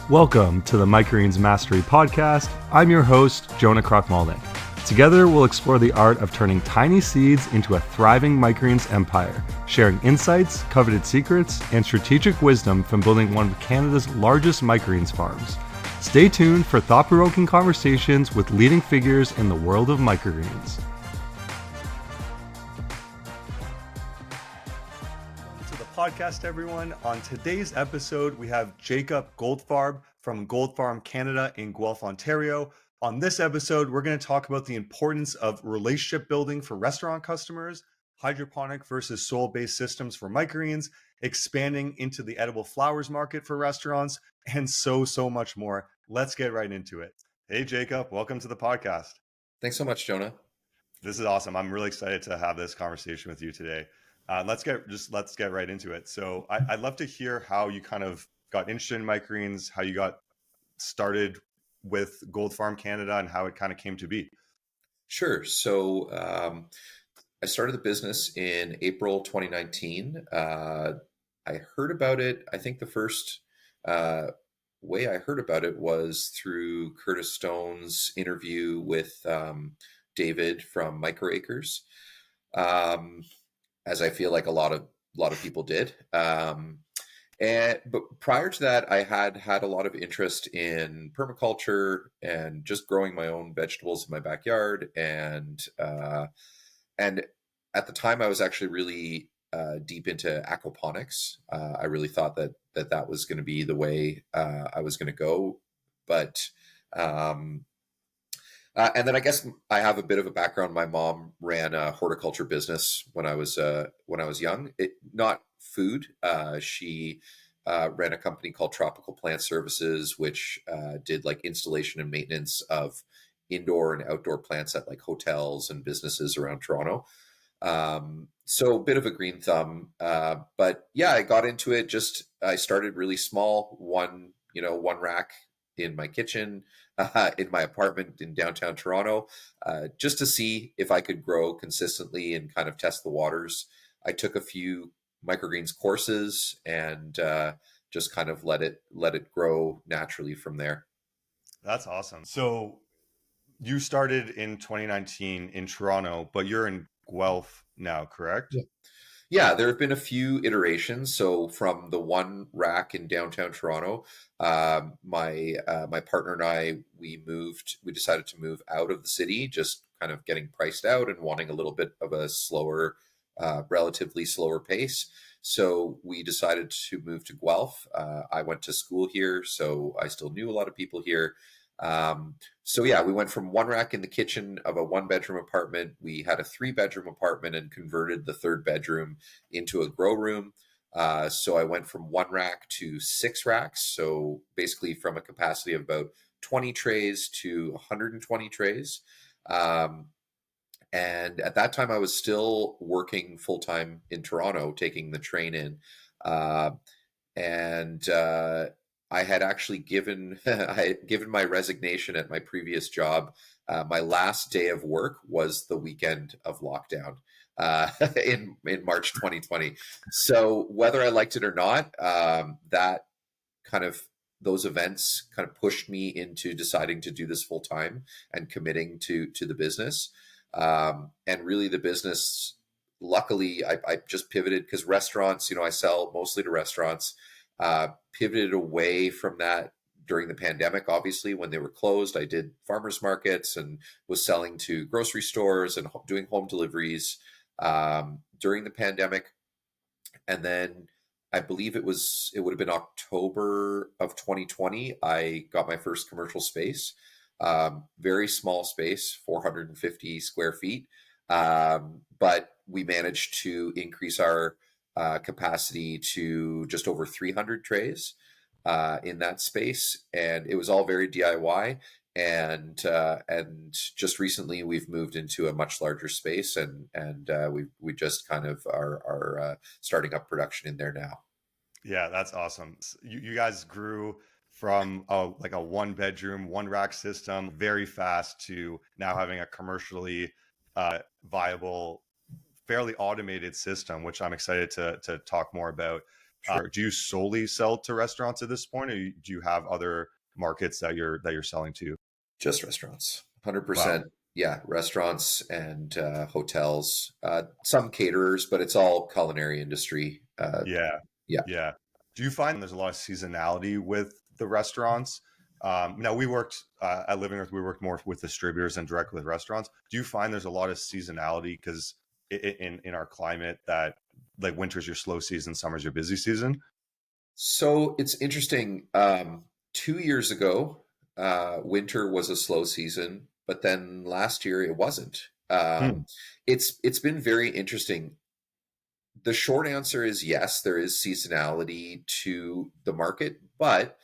Welcome to the Microgreens Mastery Podcast. I'm your host, Jonah Krochmalnik. Together, we'll explore the art of turning tiny seeds into a thriving microgreens empire, sharing insights, coveted secrets, and strategic wisdom from building one of Canada's largest microgreens farms. Stay tuned for thought-provoking conversations with leading figures in the world of microgreens. Podcast, everyone. On today's episode, we have Jacob Goldfarb from Goldfarm Canada in Guelph, Ontario. On this episode, we're going to talk about the importance of relationship building for restaurant customers, hydroponic versus soil-based systems for microgreens, expanding into the edible flowers market for restaurants, and so much more. Let's get right into it. Hey, Jacob, welcome to the podcast. Thanks so much, Jonah. This is awesome. I'm really excited to have this conversation with you today. Let's get right into it. So I'd love to hear how you kind of got interested in microgreens, how you got started with Goldfarm Canada, and how it kind of came to be. Sure. So I started the business in April 2019. I heard about it. I think the first way I heard about it was through Curtis Stone's interview with David from Microacres. As I feel like a lot of people did. But prior to that, I had a lot of interest in permaculture and just growing my own vegetables in my backyard. And at the time, I was actually really deep into aquaponics. I really thought that was going to be the way I was going to go. But and then I guess I have a bit of a background. My mom ran a horticulture business when I was young. Not food. She ran a company called Tropical Plant Services, which did like installation and maintenance of indoor and outdoor plants at like hotels and businesses around Toronto. So a bit of a green thumb. But yeah, I got into it. I started really small, one rack in my kitchen, in my apartment in downtown Toronto, just to see if I could grow consistently and kind of test the waters. I took a few microgreens courses and just kind of let it grow naturally from there. That's awesome. So you started in 2019 in Toronto, but you're in Guelph now, correct? Yeah, there have been a few iterations. So from the one rack in downtown Toronto, my partner and I, we decided to move out of the city, just kind of getting priced out and wanting a little bit of a slower, relatively slower pace. So we decided to move to Guelph. I went to school here, so I still knew a lot of people here. So yeah, we went from one rack in the kitchen of a 1-bedroom apartment. We had a 3-bedroom apartment and converted the 3rd bedroom into a grow room. So I went from 1 rack to 6 racks. So basically from a capacity of about 20 trays to 120 trays. And at that time I was still working full-time in Toronto, taking the train in. I had actually given my resignation at my previous job. My last day of work was the weekend of lockdown in March 2020. So whether I liked it or not, those events kind of pushed me into deciding to do this full time and committing to the business. And really, the business. Luckily, I just pivoted because restaurants. I sell mostly to restaurants. Pivoted away from that during the pandemic. Obviously, when they were closed, I did farmers markets and was selling to grocery stores and doing home deliveries during the pandemic. And then I believe it would have been October of 2020. I got my first commercial space, very small space, 450 square feet. But we managed to increase our capacity to just over 300 trays in that space, and it was all very DIY. And just recently we've moved into a much larger space, and we just kind of are starting up production in there now. Yeah, that's awesome. You guys grew from a 1-bedroom, 1-rack system very fast to now having a commercially viable, fairly automated system, which I'm excited to talk more about. Sure. Do you solely sell to restaurants at this point, or do you have other markets that you're selling to? Just restaurants, Wow. 100%. Yeah, restaurants and hotels, some caterers, but it's all culinary industry. Yeah. Yeah. Yeah. Do you find there's a lot of seasonality with the restaurants? Now we worked at Living Earth, we worked more with distributors and directly with restaurants. Do you find there's a lot of seasonality because in our climate that like winter's your slow season, summer's your busy season? So it's interesting. 2 years ago, winter was a slow season, but then last year it wasn't. Hmm. It's been very interesting. The short answer is yes, there is seasonality to the market, but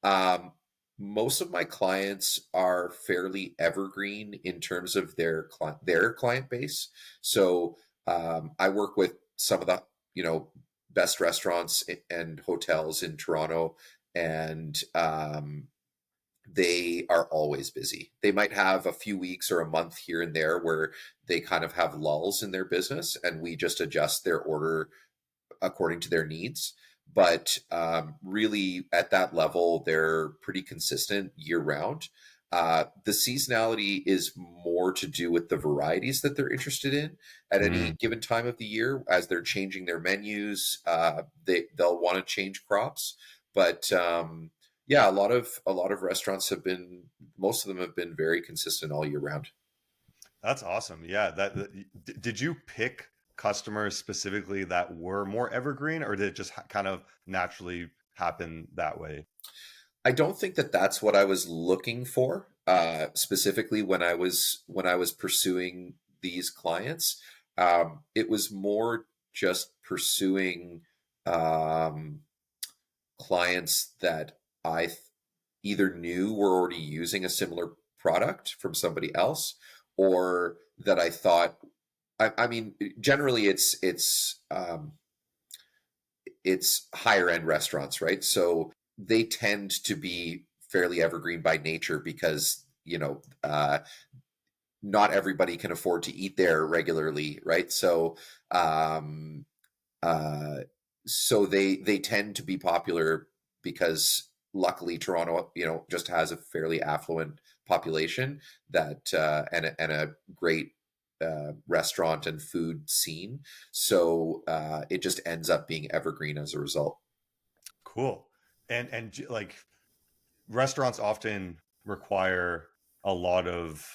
um, most of my clients are fairly evergreen in terms of their client base. So I work with some of the best restaurants and hotels in Toronto, and they are always busy. They might have a few weeks or a month here and there where they kind of have lulls in their business, and we just adjust their order according to their needs. But really, at that level, they're pretty consistent year round. The seasonality is more to do with the varieties that they're interested in at any Mm. given time of the year. As they're changing their menus, they'll want to change crops. But yeah, a lot of restaurants have been, most of them have been very consistent all year round. That's awesome. Yeah. Did you pick customers specifically that were more evergreen, or did it just kind of naturally happen that way? I don't think that that's what I was looking for, specifically when I was pursuing these clients. It was more just pursuing um, clients that either knew were already using a similar product from somebody else, or that I thought. I mean, generally, it's higher end restaurants, right? So they tend to be fairly evergreen by nature because not everybody can afford to eat there regularly, right? Um, uh, so they tend to be popular because luckily Toronto, just has a fairly affluent population that and a great restaurant and food scene. So it just ends up being evergreen as a result. Cool. Like restaurants often require a lot of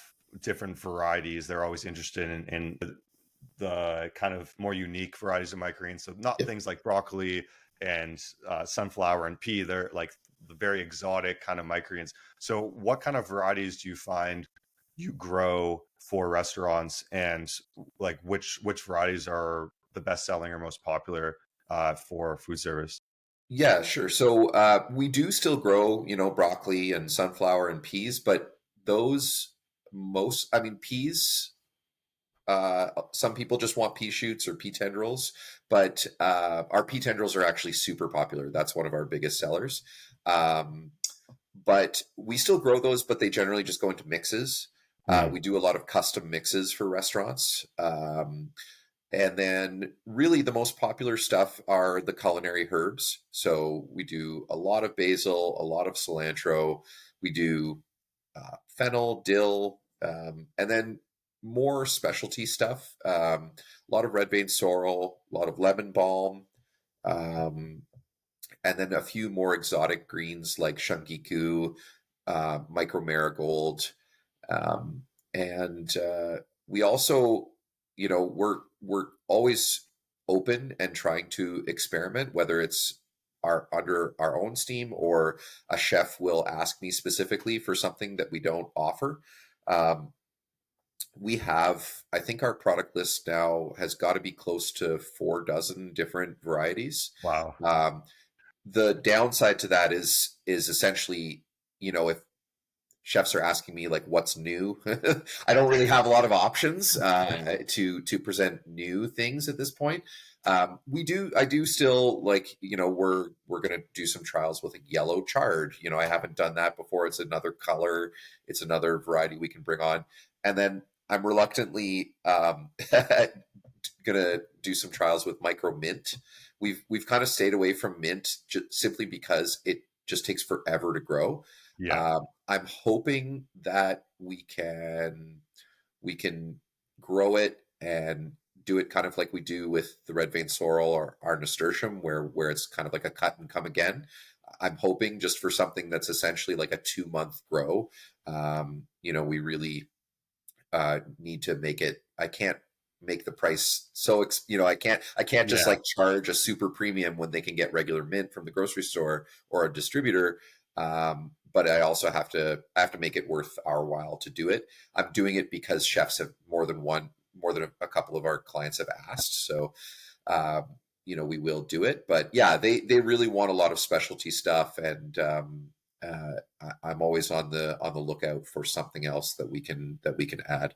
different varieties. They're always interested in the kind of more unique varieties of microgreens. So not Yeah. things like broccoli and sunflower and pea. They're like the very exotic kind of microgreens. So what kind of varieties do you find you grow for restaurants, and like which varieties are the best selling or most popular for food service? Yeah, sure. So we do still grow, broccoli and sunflower and peas, but those I mean, peas. Some people just want pea shoots or pea tendrils, but our pea tendrils are actually super popular. That's one of our biggest sellers. Um, but we still grow those, but they generally just go into mixes. Mm. We do a lot of custom mixes for restaurants. And then really the most popular stuff are the culinary herbs. So we do a lot of basil, a lot of cilantro. We do fennel, dill, and then more specialty stuff. A lot of red vein sorrel, a lot of lemon balm, um, and then a few more exotic greens like shungiku, micro marigold, um, and we also, we're always open and trying to experiment, whether it's under our own steam or a chef will ask me specifically for something that we don't offer. Um, we have, I think our product list now has got to be close to 4 dozen different varieties. Wow. Um, the downside to that is essentially, if chefs are asking me like what's new, I don't really have a lot of options to present new things at this point. I do still, like, we're gonna do some trials with a yellow chard. I haven't done that before. It's another color, it's another variety we can bring on. And then I'm reluctantly gonna do some trials with micro mint, we've kind of stayed away from mint simply because it just takes forever to grow. Yeah. I'm hoping that we can grow it and do it kind of like we do with the red vein sorrel or our nasturtium, where it's kind of like a cut and come again. I'm hoping just for something that's essentially like a 2 month grow. We really need to make it. I can't make the price so I can't just Yeah. like charge a super premium when they can get regular mint from the grocery store or a distributor. But I have to make it worth our while to do it. I'm doing it because chefs have more than a couple of our clients have asked. So we will do it. But yeah, they really want a lot of specialty stuff, and I'm always on the lookout for something else that we can add.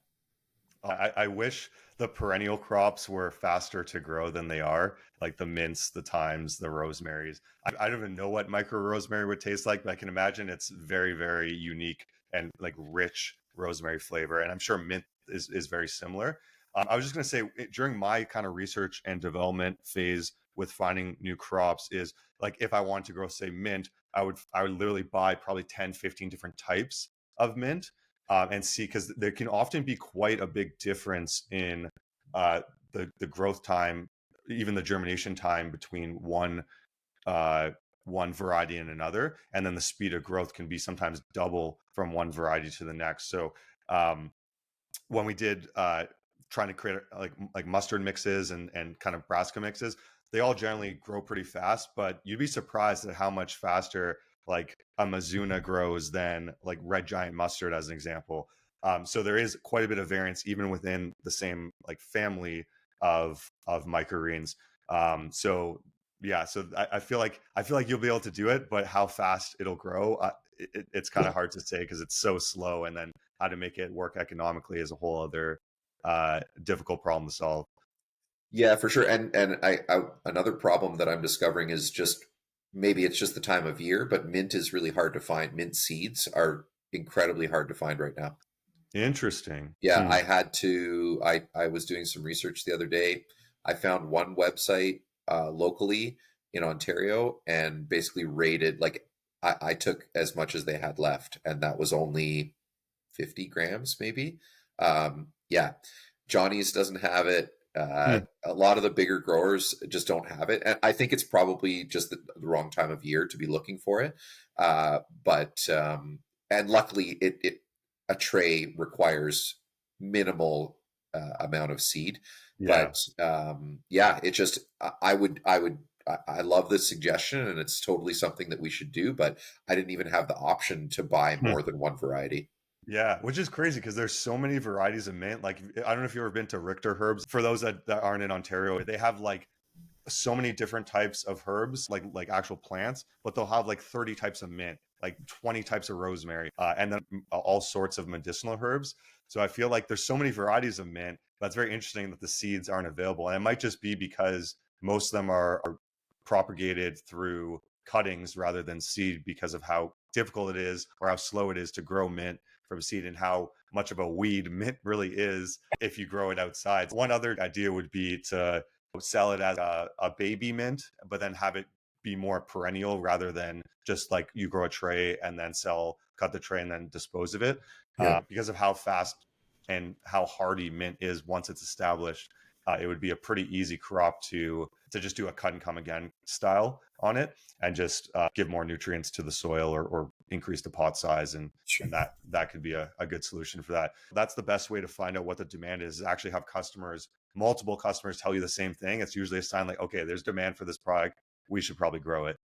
I wish the perennial crops were faster to grow than they are, like the mints, the thymes, the rosemaries. I don't even know what micro rosemary would taste like, but I can imagine it's very, very unique and like rich rosemary flavor. And I'm sure mint is very similar. I was just going to say, during my kind of research and development phase with finding new crops is like if I wanted to grow, say, mint, I would literally buy probably 10, 15 different types of mint, and see, because there can often be quite a big difference in the growth time, even the germination time between uh, one variety and another, and then the speed of growth can be sometimes double from one variety to the next. So um, when we did trying to create like mustard mixes and kind of brassica mixes, they all generally grow pretty fast, but you'd be surprised at how much faster like a Mizuna grows than like red giant mustard, as an example. So there is quite a bit of variance even within the same like family of microgreens. So yeah, so I feel like you'll be able to do it, but how fast it'll grow, it's kind of hard to say because it's so slow, and then how to make it work economically is a whole other difficult problem to solve. Yeah, for sure. And another problem that I'm discovering is just maybe it's just the time of year, but mint is really hard to find. Mint seeds are incredibly hard to find right now. Interesting. Yeah, Hmm. I was doing some research the other day. I found one website locally in Ontario and basically rated like I took as much as they had left, and that was only 50 grams maybe. Yeah, Johnny's doesn't have it. Hmm. A lot of the bigger growers just don't have it, and I think it's probably just the wrong time of year to be looking for it. But and luckily, it a tray requires minimal amount of seed. Yeah. But yeah, it just I love this suggestion, and it's totally something that we should do. But I didn't even have the option to buy Hmm. more than one variety. Yeah, which is crazy because there's so many varieties of mint. Like, I don't know if you've ever been to Richter Herbs. For those that aren't in Ontario, they have like so many different types of herbs, like actual plants, but they'll have like 30 types of mint, like 20 types of rosemary, and then all sorts of medicinal herbs. So I feel like there's so many varieties of mint. That's very interesting that the seeds aren't available, and it might just be because most of them are propagated through cuttings rather than seed because of how difficult it is or how slow it is to grow mint from seed, and how much of a weed mint really is if you grow it outside. One other idea would be to sell it as a baby mint, but then have it be more perennial rather than just like you grow a tray and then cut the tray and then dispose of it. Yeah, Because of how fast and how hardy mint is once it's established, it would be a pretty easy crop to just do a cut and come again style on it, and just give more nutrients to the soil, or increase the pot size, sure. and that could be a good solution for that. That's the best way to find out what the demand is actually have multiple customers tell you the same thing. It's usually a sign like, okay, there's demand for this product, we should probably grow it.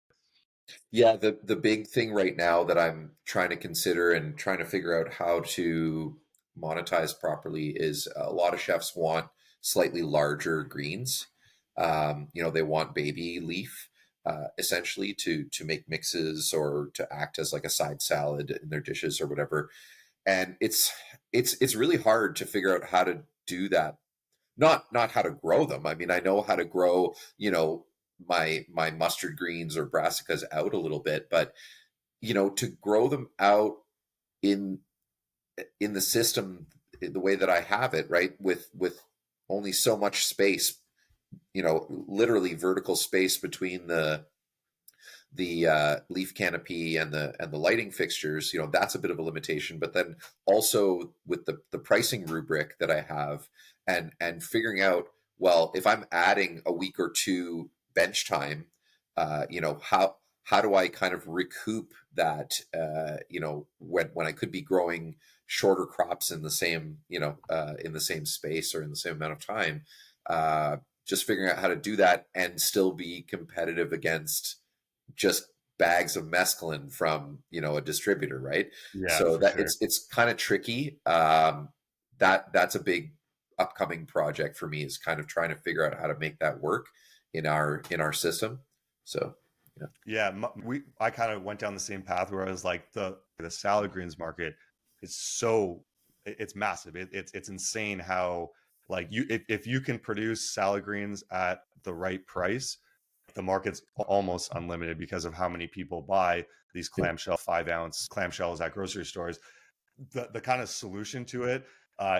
Yeah, the big thing right now that I'm trying to consider and trying to figure out how to monetize properly is a lot of chefs want slightly larger greens. They want baby leaf essentially to make mixes or to act as like a side salad in their dishes or whatever. And it's really hard to figure out how to do that. Not how to grow them. I mean, I know how to grow, my mustard greens or brassicas out a little bit, but to grow them out in the system the way that I have it, right, with only so much space literally vertical space between the leaf canopy and the lighting fixtures, that's a bit of a limitation. But then also with the pricing rubric that I have, and figuring out, well, if I'm adding a week or two bench time, how do I kind of recoup that? When I could be growing shorter crops in the same in the same space or in the same amount of time. Just figuring out how to do that and still be competitive against just bags of mescaline from a distributor, right? Yeah, So for that sure. it's kind of tricky. That's a big upcoming project for me, is kind of trying to figure out how to make that work in our system. So yeah. Yeah, I kind of went down the same path where I was like the salad greens market is it's massive. It's insane how like if you can produce salad greens at the right price, the market's almost unlimited because of how many people buy these clamshell 5 ounce clamshells at grocery stores. The kind of solution to it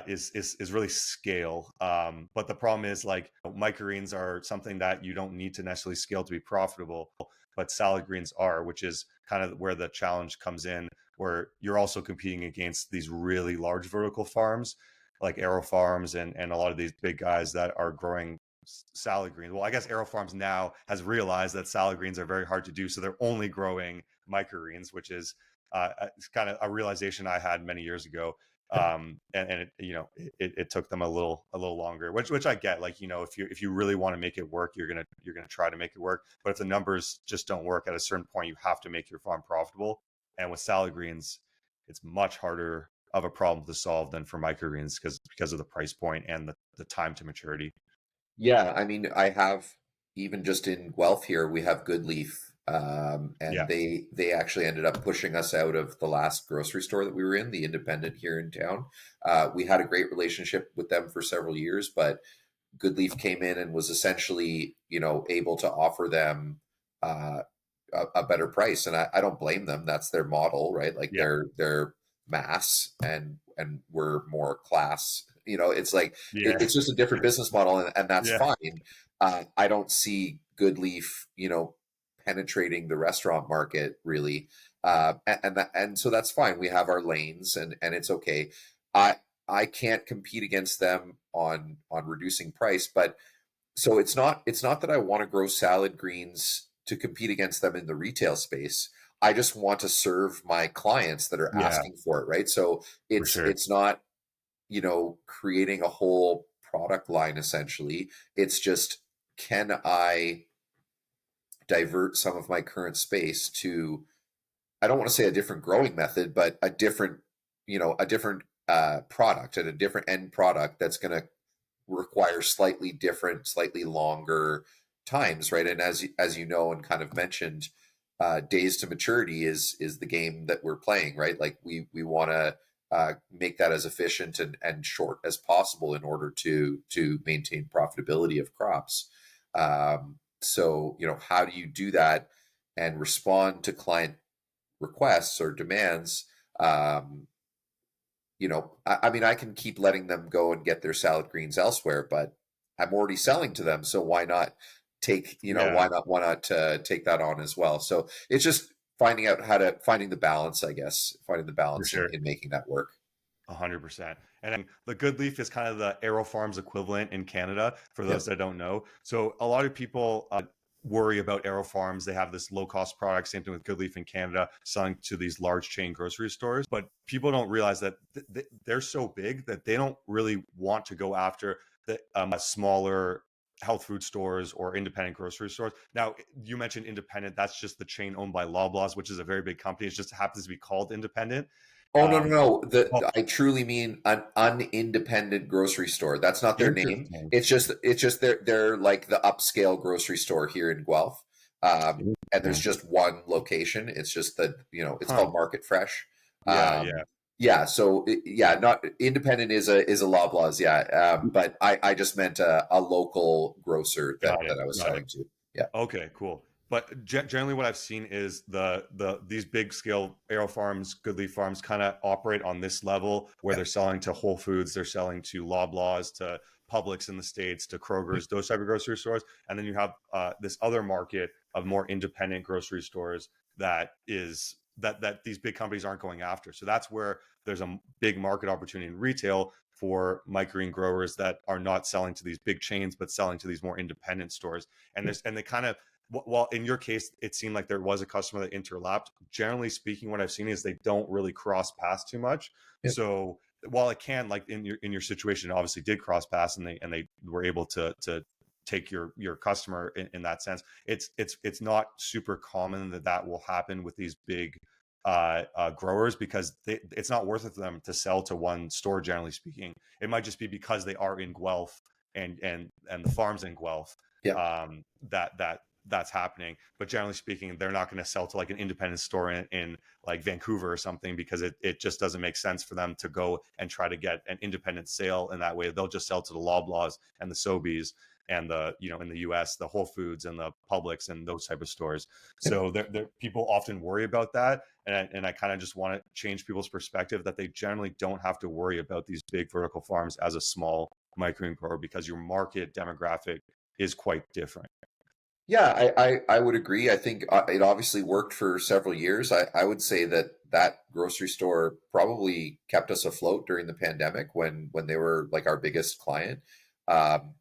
is really scale. But the problem is like microgreens are something that you don't need to necessarily scale to be profitable, but salad greens are, which is kind of where the challenge comes in, where you're also competing against these really large vertical farms like Arrow Farms and a lot of these big guys that are growing salad greens. Well, I guess Arrow Farms now has realized that salad greens are very hard to do, so they're only growing microgreens, which is it's kind of a realization I had many years ago. And it took them a little longer, which I get. Like, if you really want to make it work, you're gonna try to make it work. But if the numbers just don't work at a certain point, you have to make your farm profitable. And with salad greens, it's much harder of a problem to solve than for microgreens because of the price point and the time to maturity. Yeah, I mean, I have, even just in Guelph here, we have Good Leaf, and Yeah. they actually ended up pushing us out of the last grocery store that we were in, the independent here in town. We had a great relationship with them for several years, but Good Leaf came in and was essentially, able to offer them uh, a better price, and I don't blame them. That's their model, right? Like Yeah. they're mass, and we're more class. It's like Yeah. it's just a different business model, and that's Yeah. fine. I don't see Good Leaf, penetrating the restaurant market really, and so that's fine. We have our lanes, and it's okay. I I can't compete against them on reducing price, but so it's not that I want to grow salad greens to compete against them in the retail space. I just want to serve my clients that are Yeah, asking for it, right? So for it's sure. it's not, creating a whole product line essentially. It's just, can I divert some of my current space to, I don't want to say a different growing method, but a different product, and a different end product that's going to require slightly different, slightly longer times, right? And as you know, and kind of mentioned, days to maturity is the game that we're playing, right? Like we want to make that as efficient and short as possible in order to maintain profitability of crops. So how do you do that and respond to client requests or demands? Um, I mean, I can keep letting them go and get their salad greens elsewhere, but I'm already selling to them, so why not take, Yeah, why not take that on as well? So it's just finding the balance, I guess, finding the for balance in, sure. in making that work. 100%. And then the Good Leaf is kind of the Arrow Farms equivalent in Canada, for those Yep. that don't know. So a lot of people worry about Arrow Farms. They have this low cost product, same thing with Good Leaf in Canada, selling to these large chain grocery stores. But people don't realize that they're so big that they don't really want to go after the smaller health food stores or independent grocery stores. Now, you mentioned independent. That's just the chain owned by Loblaws, which is a very big company. It just happens to be called independent. Oh, no, no, Um, no. oh, I truly mean an unindependent grocery store. That's not their name. interesting. It's just they're like the upscale grocery store here in Guelph. And there's Interesting. just one location. It's just that, it's Huh. called Market Fresh. Yeah, Um, yeah. yeah, so yeah, not independent is a Loblaws, yeah. But I just meant a local grocer that Got it. I was Got it. selling to. Yeah. Okay, cool. But generally, what I've seen is the these big scale Arrow Farms, Goodleaf Farms, kind of operate on this level where Yeah. they're selling to Whole Foods, they're selling to Loblaws, to Publix in the States to Kroger's, those type of grocery stores. And then you have this other market of more independent grocery stores that these big companies aren't going after. So that's where there's a big market opportunity in retail for microgreen growers that are not selling to these big chains, but selling to these more independent stores. And they kind of, well, in your case, it seemed like there was a customer that interlapped. Generally speaking, what I've seen is they don't really cross paths too much. Yeah. So while it can, like in your situation, it obviously did cross paths, and they were able to take your customer in that sense. It's not super common that will happen with these big growers, because it's not worth it for them to sell to one store. Generally speaking, it might just be because they are in Guelph and the farms in Guelph, Yeah. that's happening. But generally speaking, they're not going to sell to like an independent store in like Vancouver or something, because it just doesn't make sense for them to go and try to get an independent sale in that way. They'll just sell to the Loblaws and the Sobeys and the, in the US, the Whole Foods and the Publix and those type of stores. So people often worry about that. And I kind of just want to change people's perspective that they generally don't have to worry about these big vertical farms as a small microgreen grower, because your market demographic is quite different. Yeah, I would agree. I think it obviously worked for several years. I would say that grocery store probably kept us afloat during the pandemic when they were like our biggest client. Um,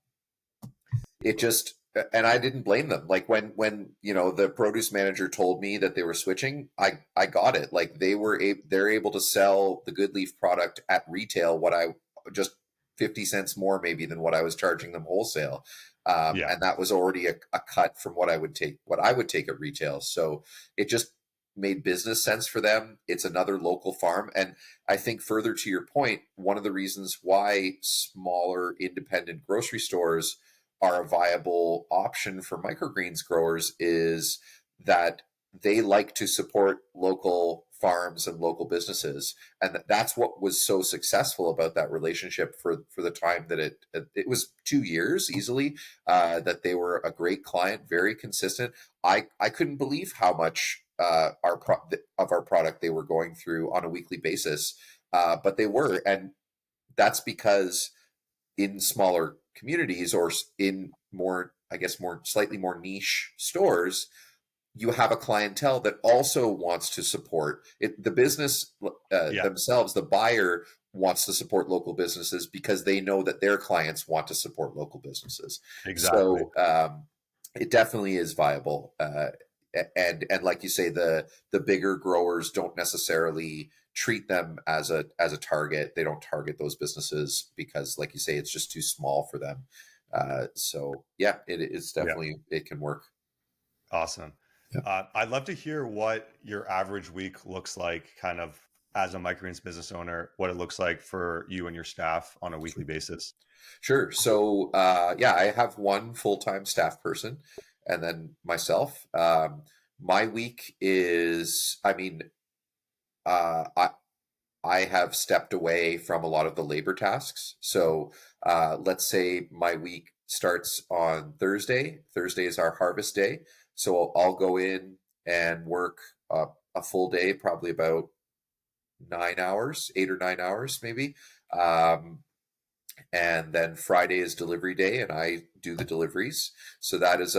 it just, and I didn't blame them. Like when the produce manager told me that they were switching, I got it. Like they're able to sell the Good Leaf product at retail, what I just 50 cents more maybe than what I was charging them wholesale. Yeah. And that was already a cut from what I would take at retail. So it just made business sense for them. It's another local farm. And I think further to your point, one of the reasons why smaller independent grocery stores are a viable option for microgreens growers is that they like to support local farms and local businesses, and that's what was so successful about that relationship for the time that it was 2 years easily, that they were a great client, very consistent. I couldn't believe how much of our product they were going through on a weekly basis, but they were, and that's because in smaller communities or in more, I guess, slightly more niche stores, you have a clientele that also wants to support it. The business themselves, the buyer wants to support local businesses because they know that their clients want to support local businesses. Exactly. So it definitely is viable. And like you say, the bigger growers don't necessarily treat them as a target. They don't target those businesses because, like you say, it's just too small for them. So yeah, it's definitely, it can work. Awesome. Yeah. I'd love to hear what your average week looks like, kind of as a microgreens business owner, what it looks like for you and your staff on a weekly basis. Sure. So yeah, I have one full-time staff person and then myself. My week is, I mean, uh, I, I have stepped away from a lot of the labor tasks. So let's say my week starts on Thursday. Thursday is our harvest day. So I'll go in and work a full day, probably about 9 hours, 8 or 9 hours maybe. Um, and then Friday is delivery day, and I do the deliveries. So that is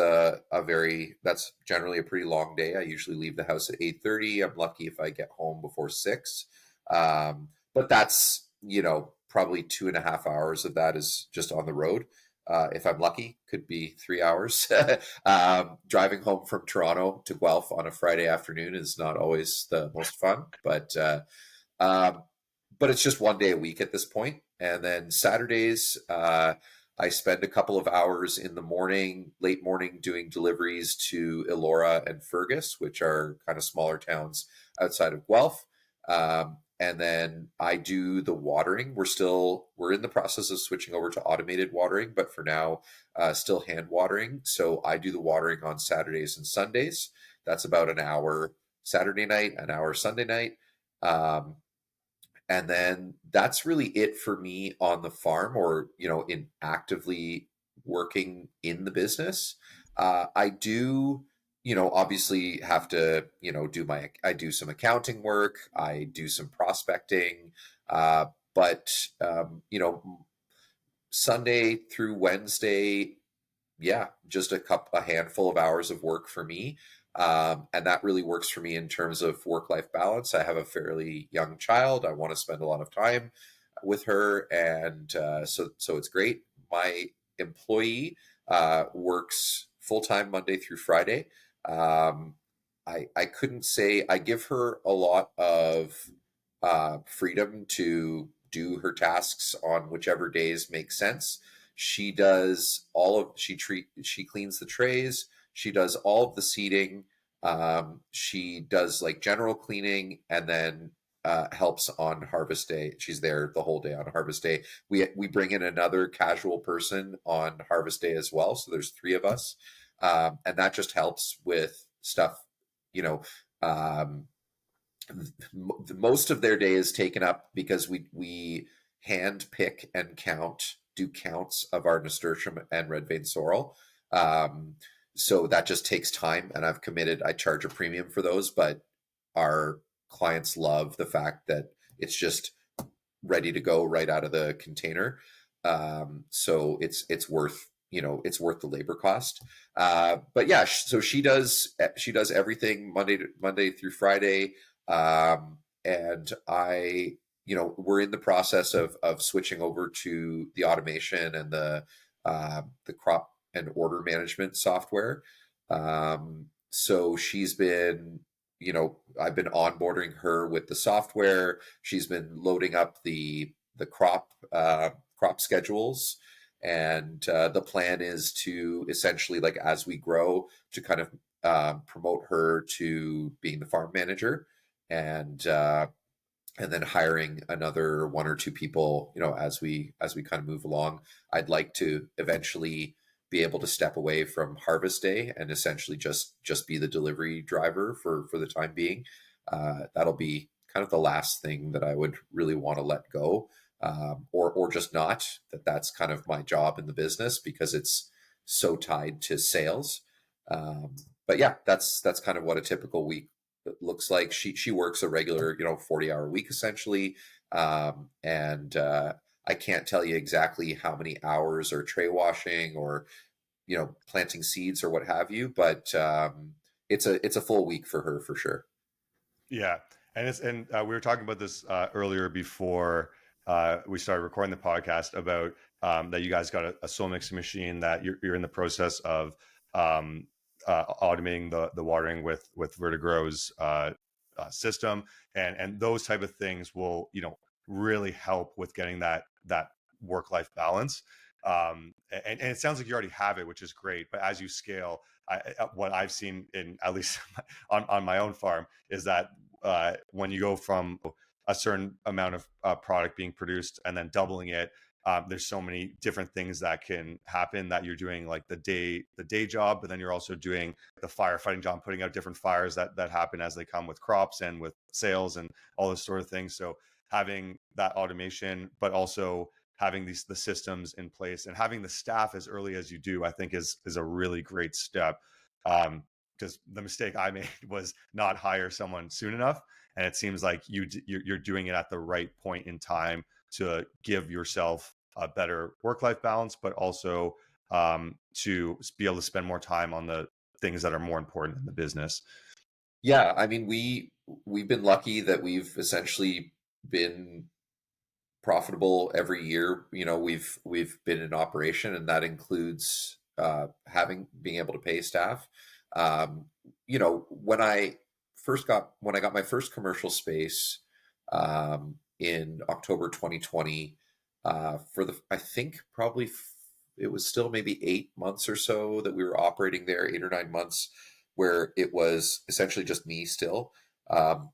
that's generally a pretty long day. I usually leave the house at 8:30. I'm lucky if I get home before 6. But that's, probably 2.5 hours of that is just on the road. If I'm lucky, could be 3 hours. Driving home from Toronto to Guelph on a Friday afternoon is not always the most fun, um, but it's just one day a week at this point. And then Saturdays, I spend a couple of hours in the morning, late morning, doing deliveries to Elora and Fergus, which are kind of smaller towns outside of Guelph. And then I do the watering. We're in the process of switching over to automated watering, but for now, still hand watering. So I do the watering on Saturdays and Sundays. That's about an hour Saturday night, an hour Sunday night. Um, and then that's really it for me on the farm, or in actively working in the business. I do, obviously have to, I do some accounting work, I do some prospecting, but Sunday through Wednesday, yeah, just a handful of hours of work for me. And that really works for me in terms of work-life balance. I have a fairly young child. I want to spend a lot of time with her, and so it's great. My employee works full-time Monday through Friday. Um, I couldn't say I give her a lot of freedom to do her tasks on whichever days make sense. She does all of she cleans the trays. She does all of the seating. She does like general cleaning, and then helps on harvest day. She's there the whole day on harvest day. We bring in another casual person on harvest day as well. So there's three of us, and that just helps with stuff. You know, um, most of their day is taken up because we hand pick and do counts of our nasturtium and red vein sorrel. Um, so that just takes time, and I charge a premium for those, but our clients love the fact that it's just ready to go right out of the container. So it's worth, it's worth the labor cost. But yeah, so she does everything Monday through Friday. And we're in the process of switching over to the automation and the crop and order management software. So I've been onboarding her with the software. She's been loading up the crop schedules, and the plan is to essentially, like, as we grow, to kind of promote her to being the farm manager, and then hiring another one or two people, as we kind of move along. I'd like to eventually be able to step away from harvest day and essentially just be the delivery driver for the time being. That'll be kind of the last thing that I would really want to let go, or just not. That's kind of my job in the business because it's so tied to sales. But yeah, that's kind of what a typical week looks like. She works a regular 40-hour week essentially, and I can't tell you exactly how many hours or tray washing or planting seeds or what have you, but it's a full week for her for sure. Yeah, and we were talking about this earlier before we started recording the podcast about that you guys got a soil mixing machine that you're in the process of um, automating the watering with Vertigro's system, and those type of things will really help with getting that work-life balance. And it sounds like you already have it, which is great. But as you scale, what I've seen in at least on my own farm is that when you go from a certain amount of product being produced and then doubling it, there's so many different things that can happen, that you're doing like the day job, but then you're also doing the firefighting job, putting out different fires that happen as they come with crops and with sales and all this sort of things. So having that automation, but also having the systems in place and having the staff as early as you do, I think is a really great step. Because the mistake I made was not hire someone soon enough, and it seems like you're doing it at the right point in time to give yourself a better work-life balance, but also to be able to spend more time on the things that are more important in the business. Yeah, I mean, we've been lucky that we've essentially been profitable every year. We've been in operation, and that includes being able to pay staff. Um, when I got my first commercial space in October 2020, I think probably it was still maybe 8 months or so that we were operating there, 8 or 9 months, where it was essentially just me still. Um,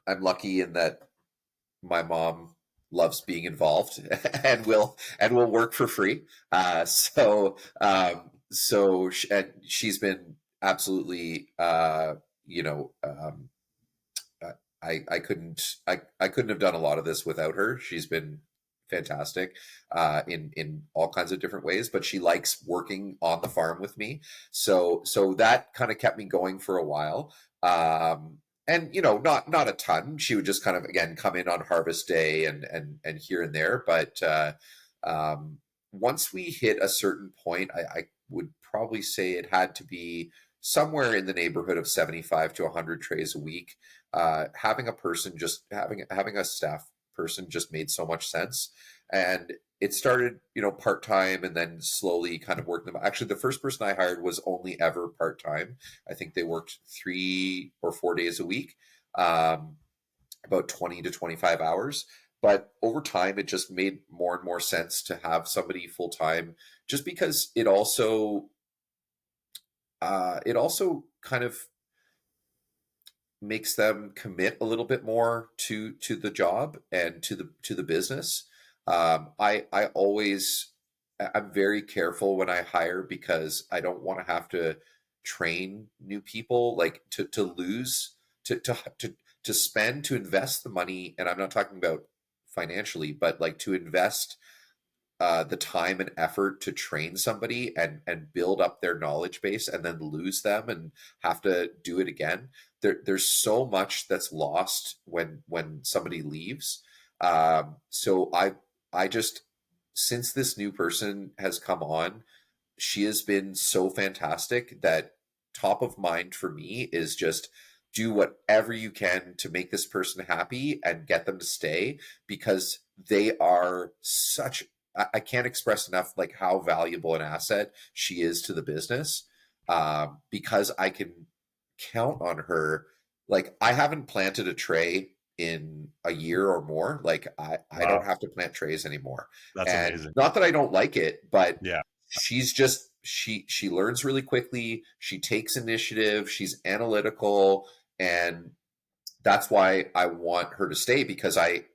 I'm lucky in that my mom loves being involved and will work for free. And she's been absolutely, I couldn't have done a lot of this without her. She's been fantastic in all kinds of different ways, but she likes working on the farm with me. So that kind of kept me going for a while. And not a ton. She would just kind of again come in on harvest day and here and there, but once we hit a certain point, I would probably say it had to be somewhere in the neighborhood of 75 to 100 trays a week. Having a person just having a staff person just made so much sense. And it started, part time, and then slowly kind of working them. Actually, the first person I hired was only ever part time. I think they worked 3 or 4 days a week, about 20 to 25 hours. But over time, it just made more and more sense to have somebody full time, just because it also kind of makes them commit a little bit more to the job and to the business. I'm very careful when I hire, because I don't want to have to train new people, like to lose to spend, to invest the money. And I'm not talking about financially, but like to invest the time and effort to train somebody and build up their knowledge base, and then lose them and have to do it again. There's so much that's lost when somebody leaves. So I just, since this new person has come on, she has been so fantastic that top of mind for me is just do whatever you can to make this person happy and get them to stay, because they are such, I can't express enough like how valuable an asset she is to the business, because I can count on her. Like, I haven't planted a tray in a year or more. Like, I don't Wow, have to plant trays anymore. that's And amazing. not that I don't like it, but Yeah, she's just, she learns really quickly. She takes initiative. She's analytical. And that's why I want her to stay, because I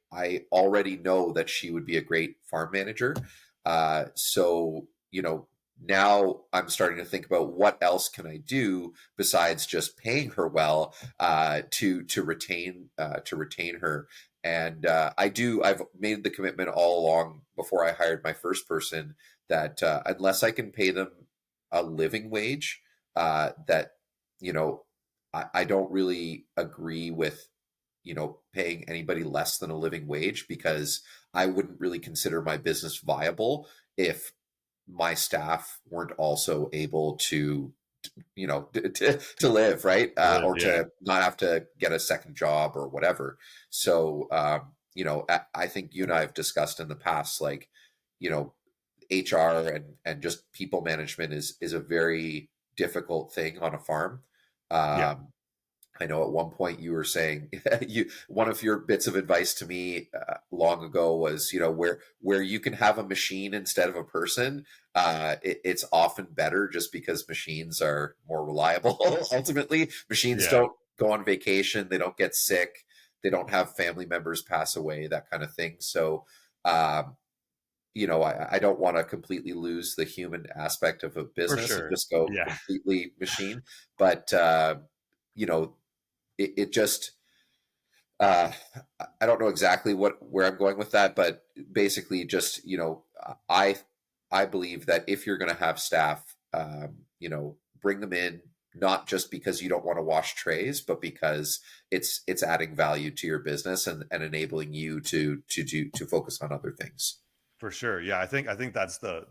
already know that she would be a great farm manager. So now I'm starting to think about what else can I do besides just paying her well, to retain her. And I've made the commitment all along before I hired my first person that unless I can pay them a living wage, that you know I don't really agree with paying anybody less than a living wage, because I wouldn't really consider my business viable if my staff weren't also able to live, right, or yeah, to not have to get a second job or whatever. So I think you and I have discussed in the past, like, you know HR and just people management is a very difficult thing on a farm. yeah, um, I know at one point you were saying one of your bits of advice to me long ago was, where you can have a machine instead of a person, it's often better, just because machines are more reliable. Ultimately, machines yeah, don't go on vacation, they don't get sick, they don't have family members pass away, that kind of thing. So, I don't want to completely lose the human aspect of a for business and sure. just go Yeah, completely machine. But you know, it just uh, I don't know exactly where I'm going with that, but basically, just I I believe that if you're going to have staff, bring them in, not just because you don't want to wash trays, but because it's adding value to your business, and enabling you to focus on other things. for sure. Yeah, I think that's the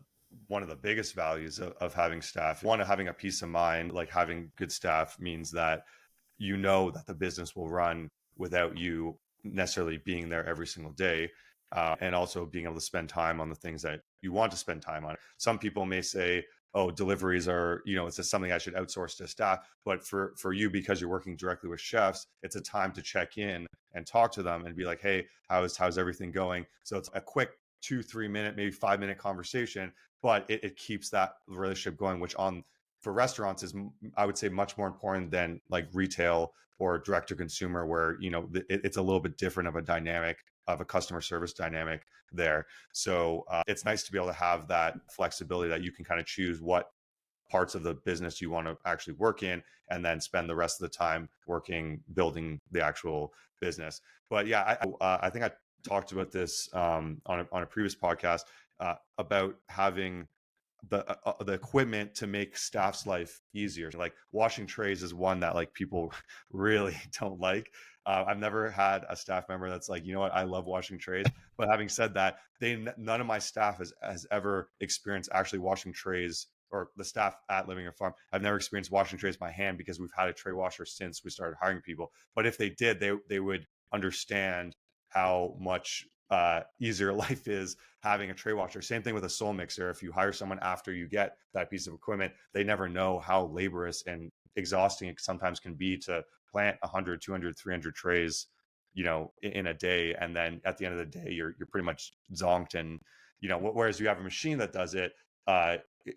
one of the biggest values of having staff. One, of having a peace of mind, like having good staff means that you know that the business will run without you necessarily being there every single day, and also being able to spend time on the things that you want to spend time on. Some people may say, oh, deliveries are, it's just something I should outsource to staff. But for you, because you're working directly with chefs, it's a time to check in and talk to them and be like, hey, how's everything going? So it's a quick 2 3 minute, maybe 5 minute conversation, but it keeps that relationship going, which on for restaurants is, I would say, much more important than like retail or direct to consumer, where it's a little bit different of a dynamic, of a customer service dynamic there. So it's nice to be able to have that flexibility, that you can kind of choose what parts of the business you want to actually work in, and then spend the rest of the time working, building the actual business. But yeah, I think I talked about this on a previous podcast, about having the equipment to make staff's life easier. Like washing trays is one that like people really don't like. I've never had a staff member that's like, you know what, I love washing trays. But having said that, none of my staff has ever experienced actually washing trays, or the staff at Living a Farm. I've never experienced washing trays by hand because we've had a tray washer since we started hiring people. But if they did, they would understand how much easier life is having a tray washer. Same thing with a soul mixer. If you hire someone after you get that piece of equipment, they never know how laborious and exhausting it sometimes can be to plant 100, 200, 300 trays, in a day. And then at the end of the day, you're pretty much zonked. And, whereas you have a machine that does it,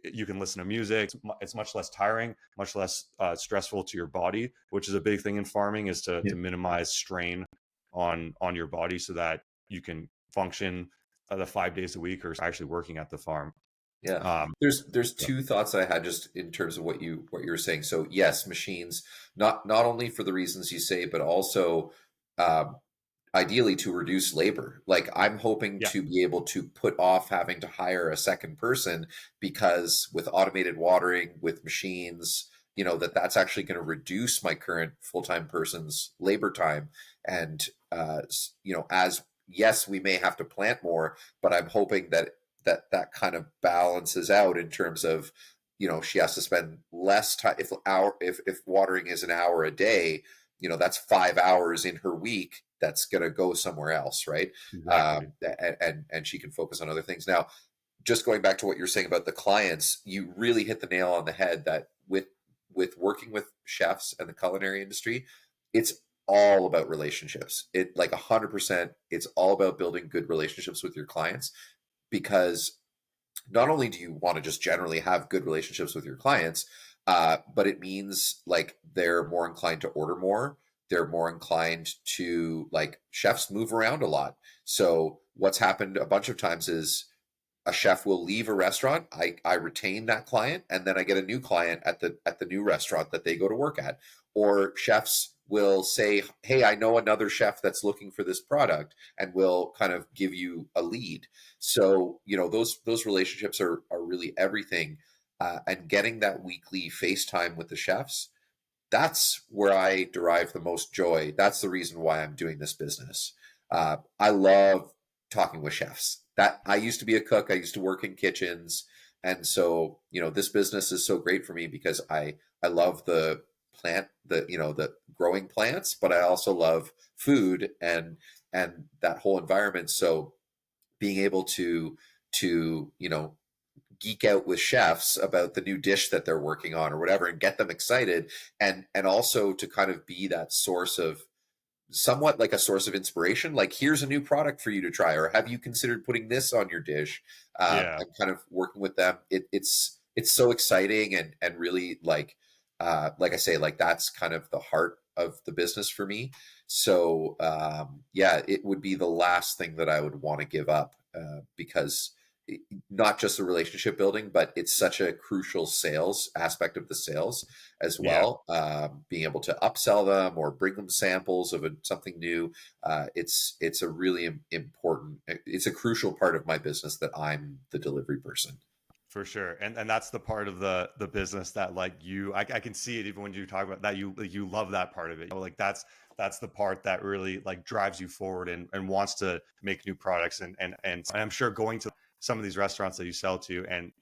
you can listen to music. It's much less tiring, much less stressful to your body, which is a big thing in farming, is to minimize strain on your body so that you can function the 5 days a week or actually working at the farm. Yeah. There's two thoughts I had just in terms of what you were saying. So yes, machines, not only for the reasons you say, but also um, ideally to reduce labor. Like I'm hoping Yeah. to be able to put off having to hire a second person, because with automated watering, with machines, that's actually going to reduce my current full-time person's labor time. And as yes, we may have to plant more, but I'm hoping that kind of balances out in terms of, she has to spend less time. If watering is an hour a day, that's 5 hours in her week that's going to go somewhere else, right? Exactly. And she can focus on other things. Now, just going back to what you're saying about the clients, you really hit the nail on the head that with working with chefs and the culinary industry, it's all about relationships. It, like, 100%, it's all about building good relationships with your clients, because not only do you want to just generally have good relationships with your clients, but it means like they're more inclined to order more. They're more inclined to, like, chefs move around a lot. So what's happened a bunch of times is a chef will leave a restaurant. I retain that client, and then I get a new client at the new restaurant that they go to work at. Or chefs will say, hey, I know another chef that's looking for this product, and will kind of give you a lead. So those relationships are really everything. And getting that weekly FaceTime with the chefs, that's where I derive the most joy. That's the reason why I'm doing this business. I love talking with chefs. That I used to be a cook. I used to work in kitchens, and so this business is so great for me because I love the the growing plants, but I also love food and that whole environment. So being able to geek out with chefs about the new dish that they're working on or whatever, and get them excited, and also to kind of be that source of, somewhat like a source of inspiration, like, here's a new product for you to try, or have you considered putting this on your dish. Yeah, And kind of working with them, it's so exciting, and really, like I say, like, that's kind of the heart of the business for me. So yeah, it would be the last thing that I would want to give up, because not just the relationship building, but it's such a crucial sales aspect of the sales as yeah, well. Being able to upsell them or bring them samples of something new. It's a really important, it's a crucial part of my business that I'm the delivery person. for sure. And that's the part of the business that, like, I can see it even when you talk about that, you love that part of it. Like that's the part that really, like, drives you forward and wants to make new products. And I'm sure going to some of these restaurants that you sell to, and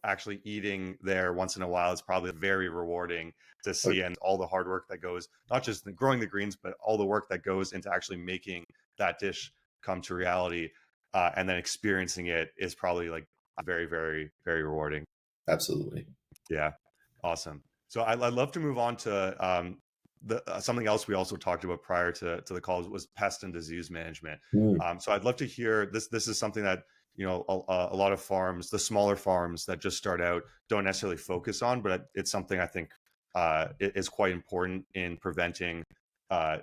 actually eating there once in a while is probably very rewarding to see, and all the hard work that goes, not just in growing the greens, but all the work that goes into actually making that dish come to reality, and then experiencing it is probably, like, very, very, very rewarding. Absolutely. Yeah, awesome. So I'd love to move on to the something else we also talked about prior to the call was pest and disease management. Mm. So I'd love to hear this. This is something that a lot of farms, the smaller farms that just start out, don't necessarily focus on, but it's something I think is quite important in preventing uh,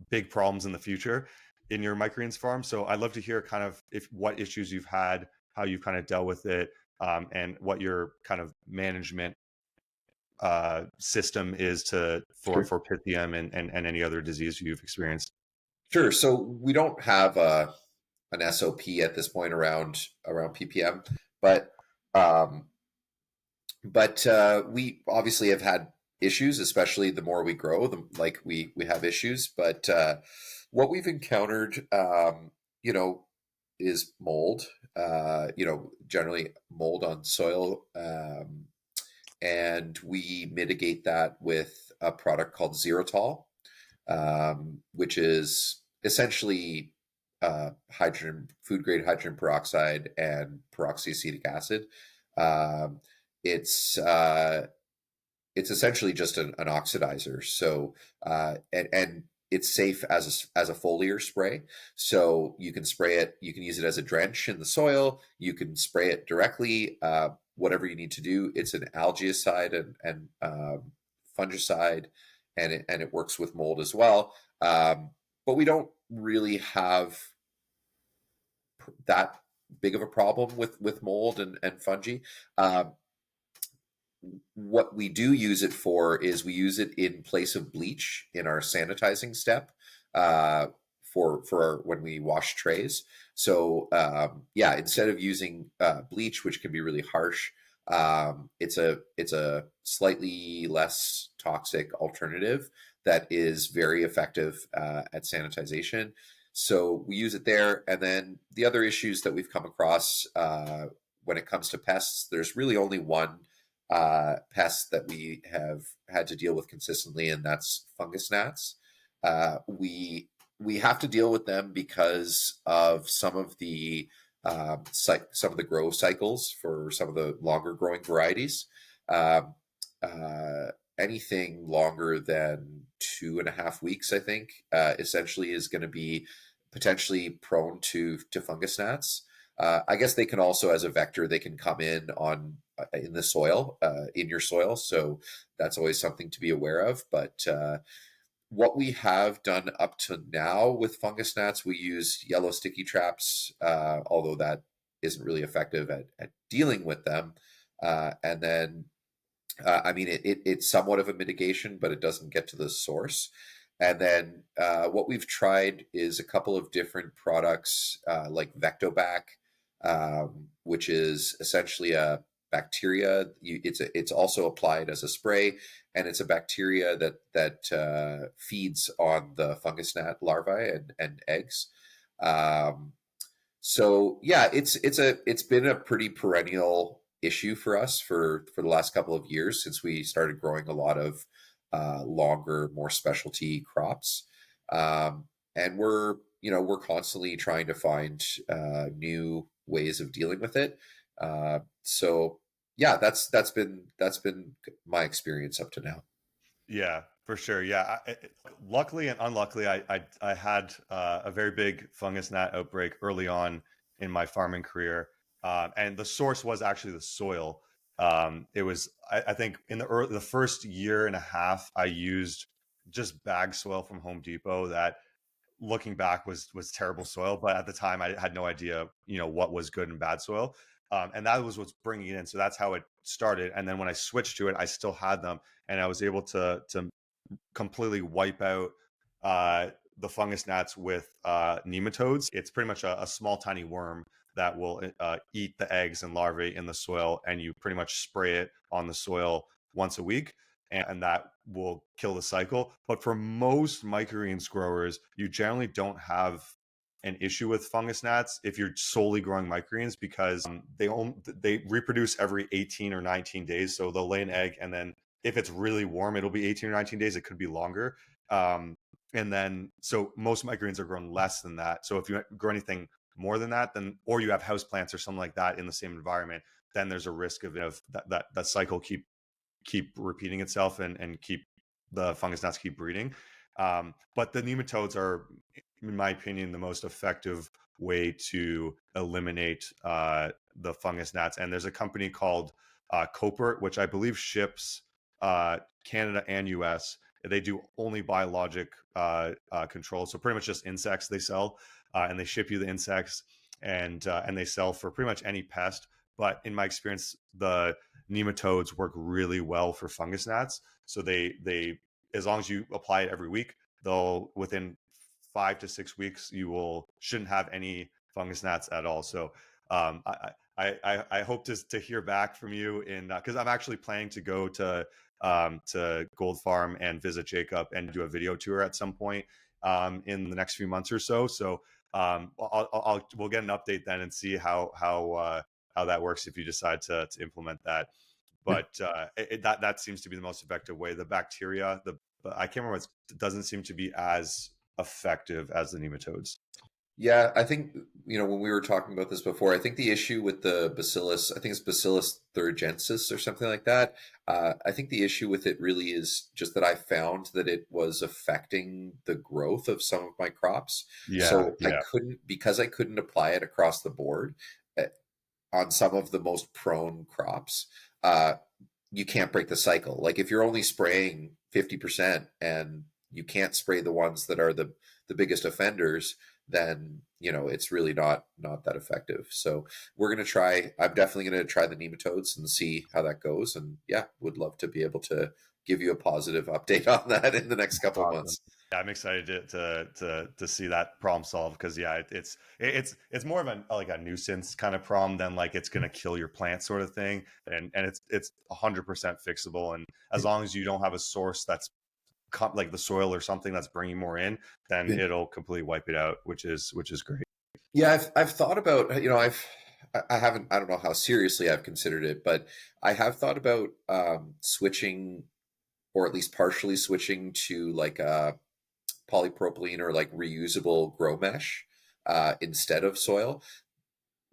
big problems in the future in your microgreens farm. So I'd love to hear kind of what issues you've had, how you've kind of dealt with it, and what your kind of management system is Sure. for Pythium and any other disease you've experienced. Sure. So we don't have an SOP at this point around PPM, but um, we obviously have had issues, especially the more we grow, the like we have issues. But what we've encountered, you know, is mold. Generally mold on soil, and we mitigate that with a product called Xerotol, which is essentially food grade hydrogen peroxide and peroxyacetic acid. Um, it's it's essentially just an oxidizer. So and it's safe as a foliar spray. So you can spray it. You can use it as a drench in the soil. You can spray it directly. Whatever you need to do. It's an algaecide and fungicide, and it works with mold as well. But we don't really have that big of a problem with mold and fungi. Um, what we do use it for is we use it in place of bleach in our sanitizing step, uh, for when we wash trays. So yeah, instead of using bleach, which can be really harsh, it's a slightly less toxic alternative that is very effective at sanitization. So we use it there, and then the other issues that we've come across when it comes to pests, there's really only one pests that we have had to deal with consistently, and that's fungus gnats. We have to deal with them because of some of the grow cycles for some of the longer growing varieties. Um, Anything longer than 2.5 weeks, I think, essentially is going to be potentially prone to fungus gnats. I guess they can also, as a vector, they can come in the soil, in your soil. So that's always something to be aware of. But what we have done up to now with fungus gnats, we use yellow sticky traps, although that isn't really effective at dealing with them. And then, I mean, it's somewhat of a mitigation, but it doesn't get to the source. And then what we've tried is a couple of different products like Vectobac, which is essentially a bacteria. It's also applied as a spray, and it's a bacteria that feeds on the fungus gnat larvae and eggs. Um, so yeah, it's been a pretty perennial issue for us for the last couple of years since we started growing a lot of longer, more specialty crops. And we're constantly trying to find new ways of dealing with it. So yeah, that's been my experience up to now. Yeah, for sure. Yeah. Luckily and unluckily, I had a very big fungus gnat outbreak early on in my farming career, and the source was actually the soil. It was, I think, in the first year and a half, I used just bag soil from Home Depot that, looking back, was terrible soil, but at the time I had no idea, what was good and bad soil. And that was what's bringing it in. So that's how it started. And then when I switched to it, I still had them, and I was able to completely wipe out uh, the fungus gnats with nematodes. It's pretty much a small, tiny worm that will eat the eggs and larvae in the soil, and you pretty much spray it on the soil once a week, and that will kill the cycle. But for most microgreens growers, you generally don't have an issue with fungus gnats if you're solely growing microgreens, because they reproduce every 18 or 19 days. So they'll lay an egg, and then if it's really warm, it'll be 18 or 19 days. It could be longer. And then, so most microgreens are grown less than that. So if you grow anything more than that, then, or you have house plants or something like that in the same environment, then there's a risk of that cycle keep repeating itself, and keep the fungus gnats keep breeding. But the nematodes are, in my opinion, the most effective way to eliminate the fungus gnats. And there's a company called Copert, which I believe ships Canada and US. They do only biologic control, so pretty much just insects they sell, and they ship you the insects, and they sell for pretty much any pest. But in my experience, the nematodes work really well for fungus gnats. So they as long as you apply it every week, they'll, within 5 to 6 weeks, shouldn't have any fungus gnats at all. So I hope to hear back from you, in because I'm actually planning to go to to Gold Farm and visit Jacob and do a video tour at some point in the next few months or so. So we'll get an update then and see how that works if you decide to implement that. But that seems to be the most effective way. The bacteria, I can't remember, it doesn't seem to be as effective as the nematodes. Yeah, I think, when we were talking about this before, I think the issue with the bacillus, I think it's Bacillus thuringiensis or something like that. I think the issue with it really is just that I found that it was affecting the growth of some of my crops. Yeah, So yeah, because I couldn't apply it across the board on some of the most prone crops, uh, you can't break the cycle. Like if you're only spraying 50% and you can't spray the ones that are the biggest offenders, then it's really not that effective. So I'm definitely going to try the nematodes and see how that goes. And yeah, would love to be able to give you a positive update on that in the next couple of awesome. months. Yeah, I'm excited to see that problem solved, because yeah, it's more of a nuisance kind of problem than like it's going to kill your plant sort of thing, and it's 100% fixable, and as long as you don't have a source that's like the soil or something that's bringing more in, then it'll completely wipe it out, which is great. Yeah, I've thought about, I haven't, I don't know how seriously I've considered it, but I have thought about switching, or at least partially switching to like a polypropylene or like reusable grow mesh instead of soil.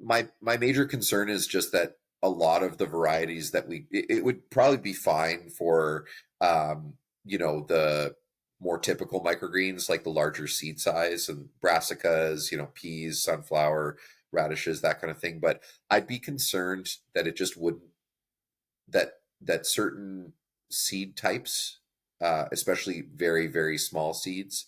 My major concern is just that a lot of the varieties that it would probably be fine for the more typical microgreens, like the larger seed size and brassicas, peas, sunflower, radishes, that kind of thing. But I'd be concerned that it just wouldn't, that certain seed types, especially very, very small seeds,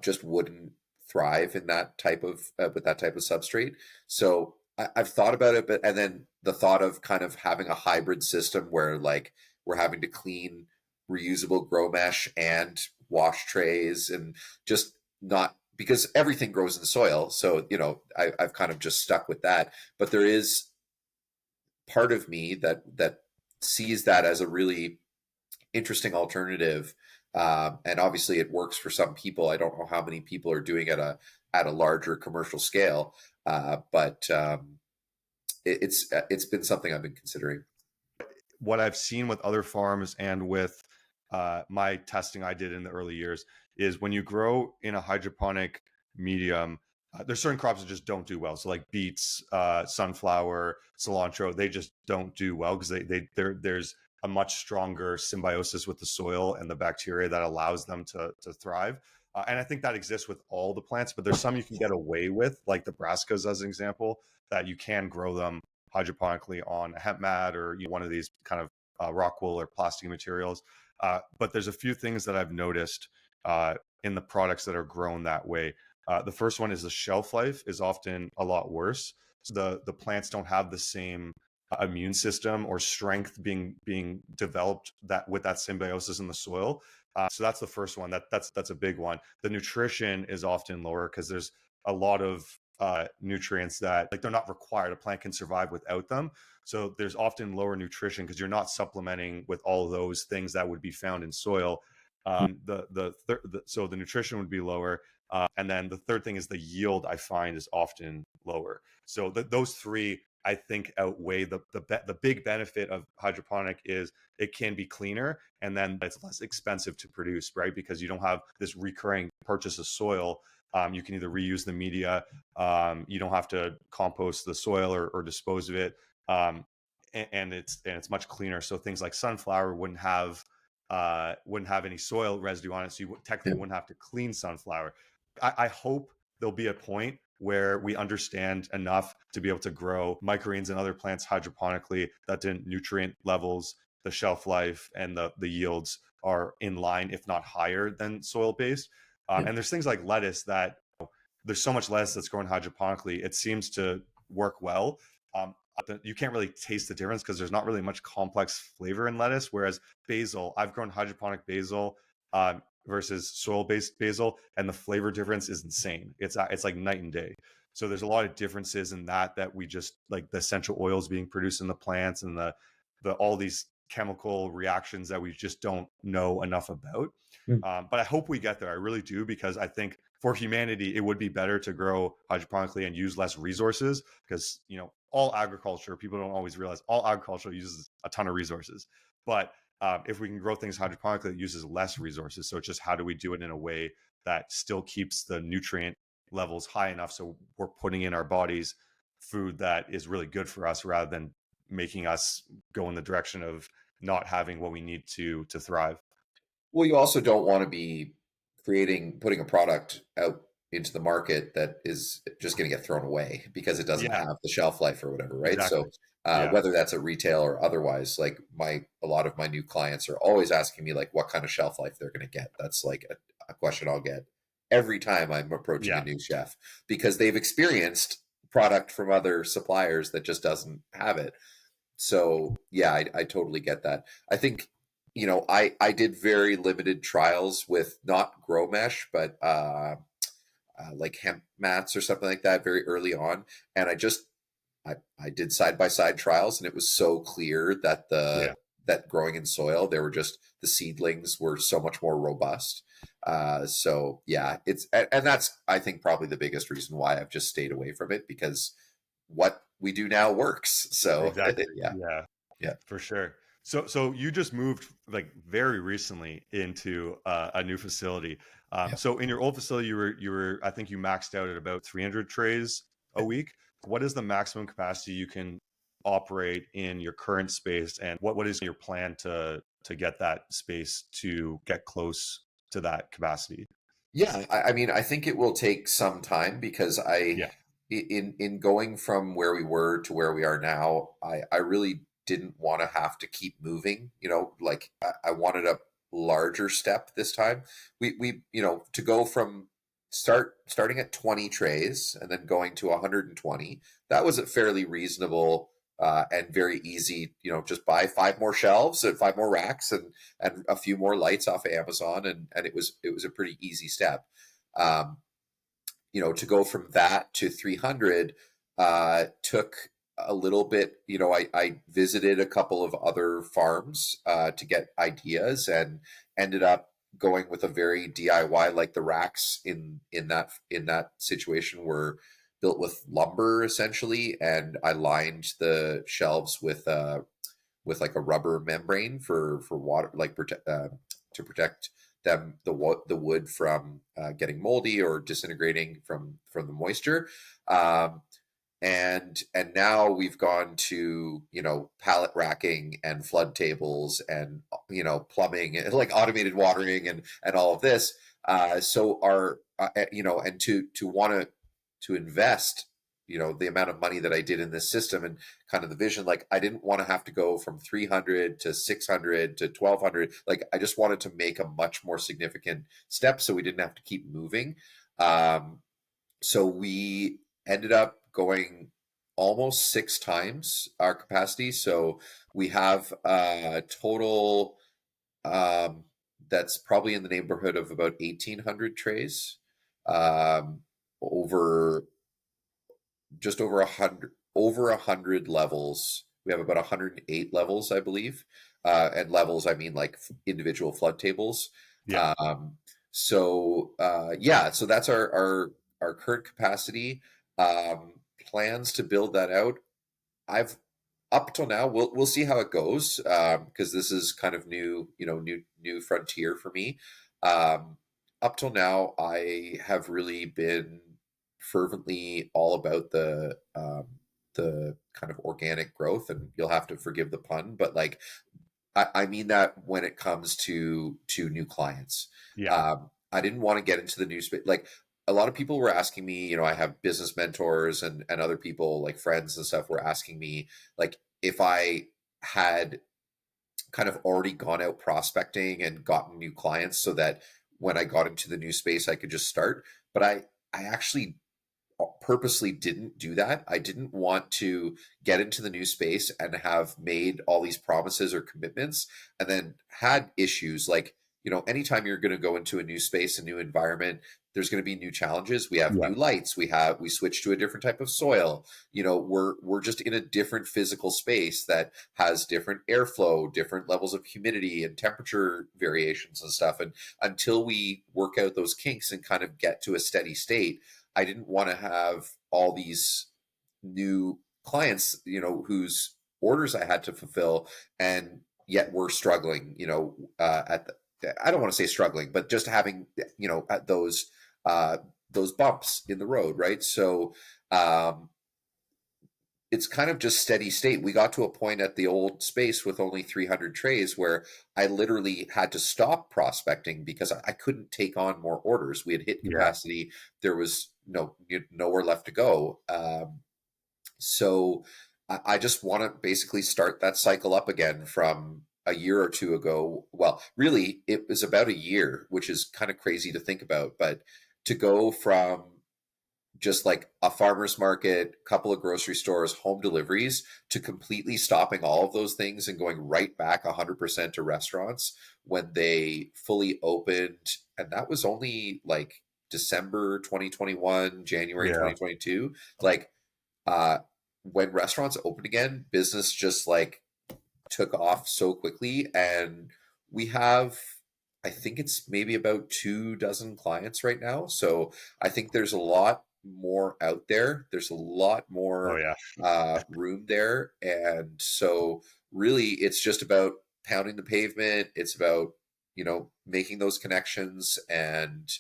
just wouldn't thrive in that type of with that type of substrate. So I've thought about it, and then the thought of kind of having a hybrid system where like we're having to clean reusable grow mesh and wash trays, and just not, because everything grows in soil. So I've kind of just stuck with that. But there is part of me that sees that as a really interesting alternative. And obviously it works for some people. I don't know how many people are doing it at a larger commercial scale, but it's been something I've been considering. What I've seen with other farms and with my testing I did in the early years is when you grow in a hydroponic medium, there's certain crops that just don't do well. So like beets, sunflower, cilantro, they just don't do well because there's a much stronger symbiosis with the soil and the bacteria that allows them to thrive. And I think that exists with all the plants, but there's some you can get away with, like the brassicas as an example, that you can grow them hydroponically on a hemp mat or one of these kind of rock wool or plastic materials. But there's a few things that I've noticed in the products that are grown that way. The first one is the shelf life is often a lot worse. So the plants don't have the same immune system or strength being developed that with that symbiosis in the soil. So that's the first one. That's a big one. The nutrition is often lower because there's a lot of nutrients that like they're not required. A plant can survive without them. So there's often lower nutrition because you're not supplementing with all those things that would be found in soil. So the nutrition would be lower. And then the third thing is the yield, I find, is often lower. So those three, I think, outweigh the big benefit of hydroponic is it can be cleaner, and then it's less expensive to produce, right? Because you don't have this recurring purchase of soil. You can either reuse the media, you don't have to compost the soil or dispose of it, and it's much cleaner. So things like sunflower wouldn't have any soil residue on it, so you technically wouldn't have to clean sunflower. I hope there'll be a point where we understand enough to be able to grow microgreens and other plants hydroponically that the nutrient levels, the shelf life, and the yields are in line, if not higher than soil-based. And there's things like lettuce that there's so much lettuce that's grown hydroponically, it seems to work well. You can't really taste the difference because there's not really much complex flavor in lettuce. Whereas basil, I've grown hydroponic basil versus soil-based basil, and the flavor difference is insane. It's like night and day. So there's a lot of differences in that we just like the essential oils being produced in the plants and the all these chemical reactions that we just don't know enough about. Mm. But I hope we get there. I really do, because I think for humanity, it would be better to grow hydroponically and use less resources, because, all agriculture, people don't always realize all agriculture uses a ton of resources. But if we can grow things hydroponically, it uses less resources. So it's just, how do we do it in a way that still keeps the nutrient levels high enough so we're putting in our bodies food that is really good for us, rather than making us go in the direction of not having what we need to thrive. Well, you also don't want to be putting a product out into the market that is just going to get thrown away because it doesn't Yeah, have the shelf life or whatever, right? exactly. So, Yeah. whether that's at retail or otherwise, like a lot of my new clients are always asking me like what kind of shelf life they're going to get. That's like a question I'll get every time I'm approaching a Yeah. new chef, because they've experienced product from other suppliers that just doesn't have it. So yeah, I totally get that. I think, I did very limited trials with not grow mesh, but like hemp mats or something like that very early on. And I did side by side trials, and it was so clear that Yeah. that growing in soil, the seedlings were so much more robust. So yeah, and that's, I think, probably the biggest reason why I've just stayed away from it, because what we do now works. So Exactly. yeah, Yeah, yeah, for sure. So you just moved like very recently into a new facility. yeah. So in your old facility, you were I think you maxed out at about 300 trays a week. What is the maximum capacity you can operate in your current space, and what is your plan to get that space to get close to that capacity? Yeah, I mean, I think it will take some time, because Yeah. in going from where we were to where we are now, I really didn't want to have to keep moving. Like I wanted a larger step this time. To go from starting at 20 trays and then going to 120. That was a fairly reasonable and very easy. Just buy 5 more shelves and 5 more racks and a few more lights off of Amazon, and it was a pretty easy step. Um, to go from that to 300 took a little bit. I visited a couple of other farms to get ideas, and ended up going with a very DIY. Like the racks in that situation were built with lumber essentially, and I lined the shelves with like a rubber membrane for water, like to protect the wood from getting moldy or disintegrating from the moisture. Um, and now we've gone to pallet racking and flood tables and plumbing and like automated watering and all of this. So our and to want to invest the amount of money that I did in this system, and kind of the vision, like I didn't want to have to go from 300 to 600 to 1200. Like I just wanted to make a much more significant step so we didn't have to keep moving. So we ended up going almost 6 times our capacity. So we have a total that's probably in the neighborhood of about 1,800 trays, over just over 100 levels. We have about 108 levels, I believe. And levels, I mean like individual flood tables. Yeah. So that's our current capacity. Plans to build that out. I've Up till now, we'll see how it goes, because this is kind of new frontier for me. Up till now, I have really been fervently all about the kind of organic growth, and you'll have to forgive the pun, but like I mean that when it comes to new clients. Yeah. I didn't want to get into the new space. Like a lot of people were asking me, I have business mentors and other people like friends and stuff were asking me like if I had kind of already gone out prospecting and gotten new clients so that when I got into the new space I could just start. But I actually purposely didn't do that. I didn't want to get into the new space and have made all these promises or commitments and then had issues. Like anytime you're going to go into a new space, a new environment, there's going to be new challenges. We have Yeah. new lights. We switch to a different type of soil. We're just in a different physical space that has different airflow, different levels of humidity and temperature variations and stuff. And until we work out those kinks and kind of get to a steady state, I didn't want to have all these new clients, whose orders I had to fulfill, and yet we're struggling, at the, I don't want to say struggling, but just having, at those bumps in the road, right? So it's kind of just steady state. We got to a point at the old space with only 300 trays where I literally had to stop prospecting because I couldn't take on more orders. We had hit Yeah. capacity. There was nowhere left to go. So I just want to basically start that cycle up again from a year or two ago. Well, really, it was about a year, which is kind of crazy to think about. But to go from just like a farmer's market, couple of grocery stores, home deliveries, to completely stopping all of those things and going right back 100% to restaurants when they fully opened. And that was only like December 2021, January Yeah. 2022. Like, uh, when restaurants opened again, business just like took off so quickly. And we have, I think it's maybe about 2 dozen clients right now. So I think there's a lot more out there. There's a lot Oh more yeah. room there. And so really it's just about pounding the pavement. It's about, making those connections. And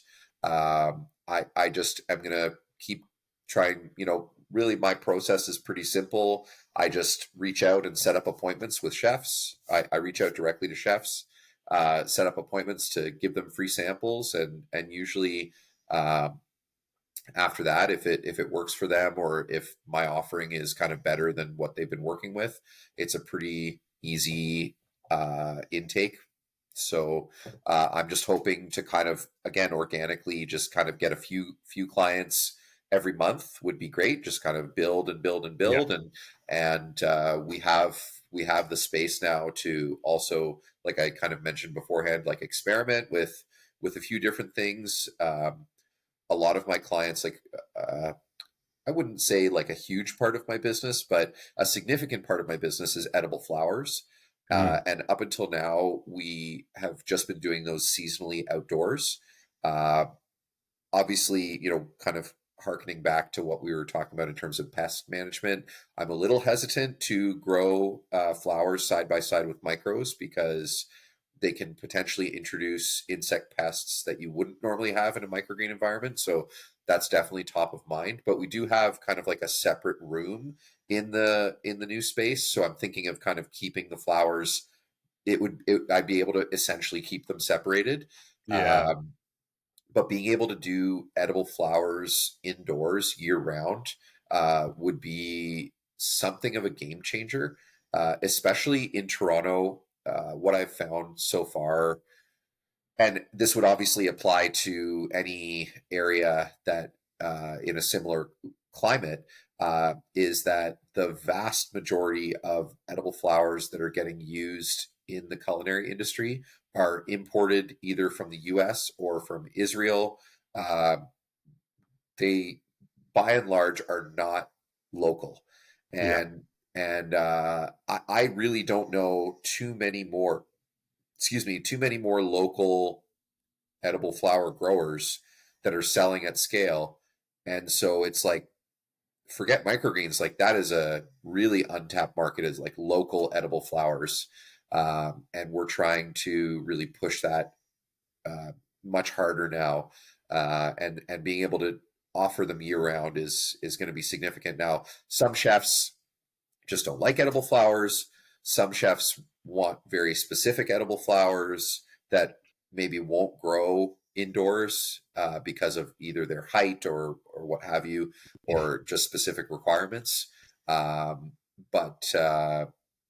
I just am going to keep trying, really my process is pretty simple. I just reach out and set up appointments with chefs. I reach out directly to chefs, set up appointments to give them free samples, and usually after that, if it works for them, or if my offering is kind of better than what they've been working with, it's a pretty easy intake. So I'm just hoping to kind of, again, organically just kind of get a few clients every month would be great. Just kind of build and build and Yeah. build, and we have the space now to also, like I kind of mentioned beforehand, like experiment with a few different things. A lot of my clients, like I wouldn't say like a huge part of my business, but a significant part of my business is edible flowers. Mm. And up until now, we have just been doing those seasonally outdoors. Uh, Obviously, kind of harkening back to what we were talking about in terms of pest management, I'm a little hesitant to grow flowers side by side with micros because they can potentially introduce insect pests that you wouldn't normally have in a microgreen environment. So that's definitely top of mind. But we do have kind of like a separate room in the new space. So I'm thinking of kind of keeping the flowers. I'd be able to essentially keep them separated. Yeah. Um, but being able to do edible flowers indoors year round would be something of a game changer, especially in Toronto. What I've found so far, and this would obviously apply to any area that in a similar climate, is that the vast majority of edible flowers that are getting used in the culinary industry are imported either from the US or from Israel. Uh, they, by and large, are not local. Yeah. And I really don't know too many more, excuse me, too many more local edible flower growers that are selling at scale. And so it's like, forget microgreens, like that is a really untapped market, is like local edible flowers. And we're trying to really push that much harder now. And being able to offer them year round is going to be significant. Now, some chefs just don't like edible flowers. Some chefs want very specific edible flowers that maybe won't grow indoors because of either their height or what have you, or just specific requirements. But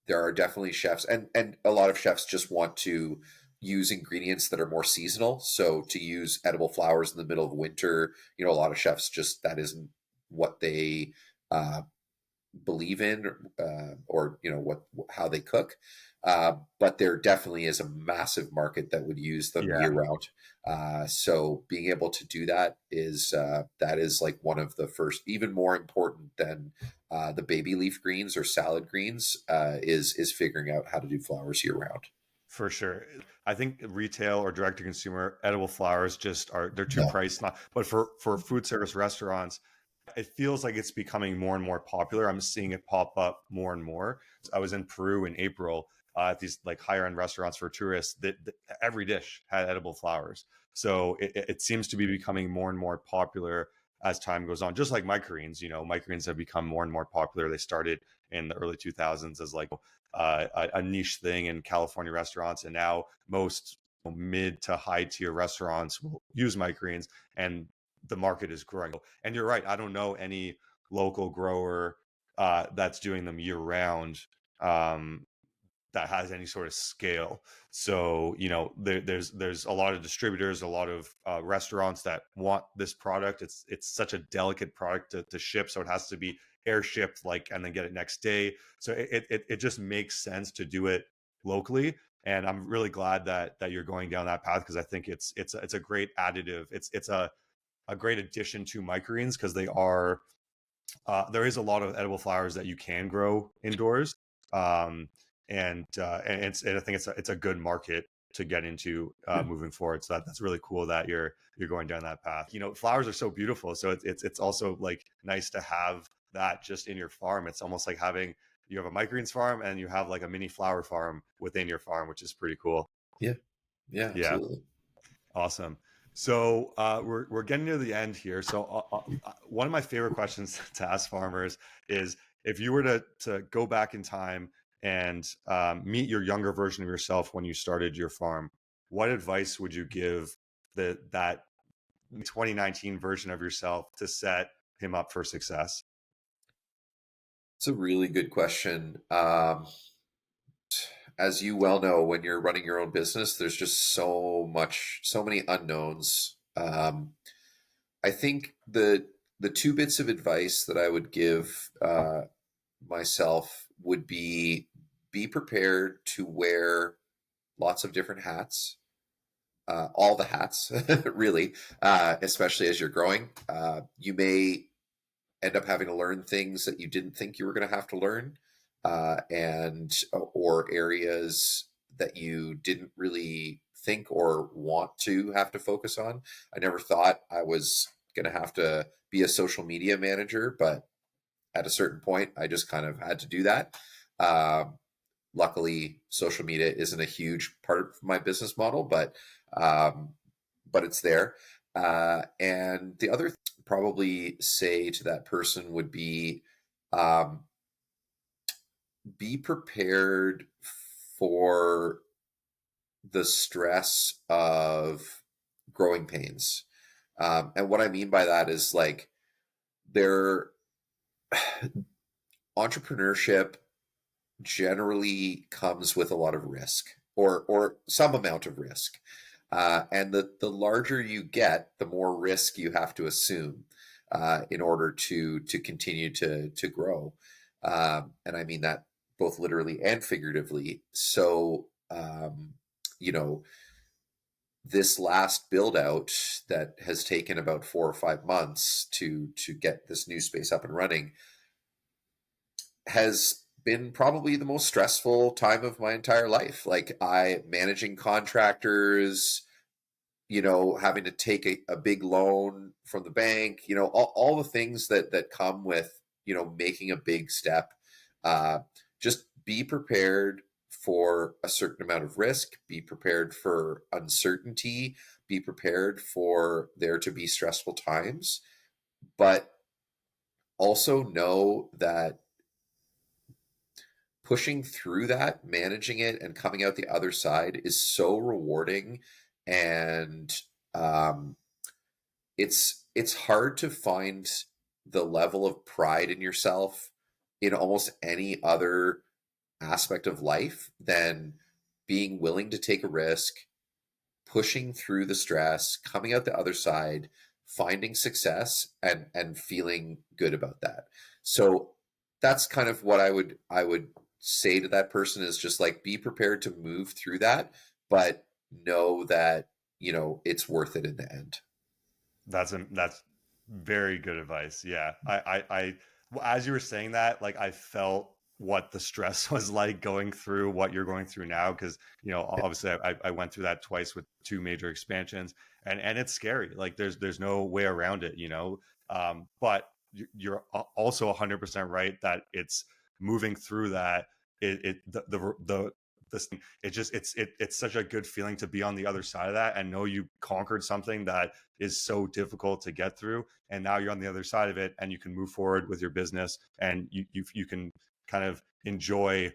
there are definitely chefs, and a lot of chefs just want to use ingredients that are more seasonal. So to use edible flowers in the middle of winter, a lot of chefs just, that isn't what they uh, believe in, or what how they cook. But there definitely is a massive market that would use them Yeah, year round. So being able to do that is like one of the first, even more important than the baby leaf greens or salad greens, is figuring out how to do flowers year round. for sure. I think retail or direct to consumer edible flowers just are they're too No. priced. Not, but for food service restaurants, it feels like it's becoming more and more popular. I'm seeing it pop up more and more. I was in Peru in April at these like higher end restaurants for tourists that every dish had edible flowers. So it seems to be becoming more and more popular as time goes on. Just like microgreens, microgreens have become more and more popular. They started in the early 2000s as like a niche thing in California restaurants, and now most mid to high tier restaurants will use microgreens, and the market is growing. And you're right, I don't know any local grower that's doing them year round, um, that has any sort of scale. So there's a lot of distributors, a lot of restaurants that want this product. It's such a delicate product to ship, so it has to be air shipped, like, and then get it next day. So it just makes sense to do it locally. And I'm really glad that you're going down that path, because I think it's a great additive. It's a great addition to microgreens, because they are there is a lot of edible flowers that you can grow indoors, um, and I think it's a good market to get into Yeah. moving forward. So that's really cool that you're going down that path. Flowers are so beautiful, so it's also like nice to have that just in your farm. It's almost like having you have a microgreens farm and you have like a mini flower farm within your farm, which is pretty cool. Yeah. Yeah, Yeah. absolutely. Awesome. So we're getting near the end here. So one of my favorite questions to ask farmers is, if you were to go back in time and meet your younger version of yourself when you started your farm, what advice would you give that 2019 version of yourself to set him up for success? It's a really good question. As you well know, when you're running your own business, there's just so many unknowns. I think the two bits of advice that I would give myself would be prepared to wear lots of different hats, all the hats, really, especially as you're growing. You may end up having to learn things that you didn't think you were going to have to learn, and or areas that you didn't really think or want to have to focus on. I never thought I was going to have to be a social media manager, but at a certain point, I just kind of had to do that. Um, Luckily, social media isn't a huge part of my business model, um, but it's there. And the other probably say to that person would um, be prepared for the stress of growing pains. And what I mean by that is like their entrepreneurship generally comes with a lot of risk, or some amount of risk. And the larger you get, the more risk you have to assume in order to continue to grow. And I mean that both literally and figuratively. So, you know, this last build out that has taken about 4 or 5 months to get this new space up and running has been probably the most stressful time of my entire life. Like I managing contractors, having to take a big loan from the bank, all the things that come with, making a big step. Just be prepared for a certain amount of risk, be prepared for uncertainty, be prepared for there to be stressful times, but also know that pushing through that, managing it, and coming out the other side is so rewarding. And um, it's hard to find the level of pride in yourself in almost any other aspect of life than being willing to take a risk, pushing through the stress, coming out the other side, finding success, and feeling good about that. So that's kind of what I would say to that person, is just like, be prepared to move through that, but know that, it's worth it in the end. That's very good advice. Yeah. As you were saying that, like I felt what the stress was like going through what you're going through now. Cause obviously I went through that twice with two major expansions, and it's scary. Like there's no way around it, but you're also 100% right that it's moving through that. This it's such a good feeling to be on the other side of that and know you conquered something that is so difficult to get through, and now you're on the other side of it and you can move forward with your business, and you can kind of enjoy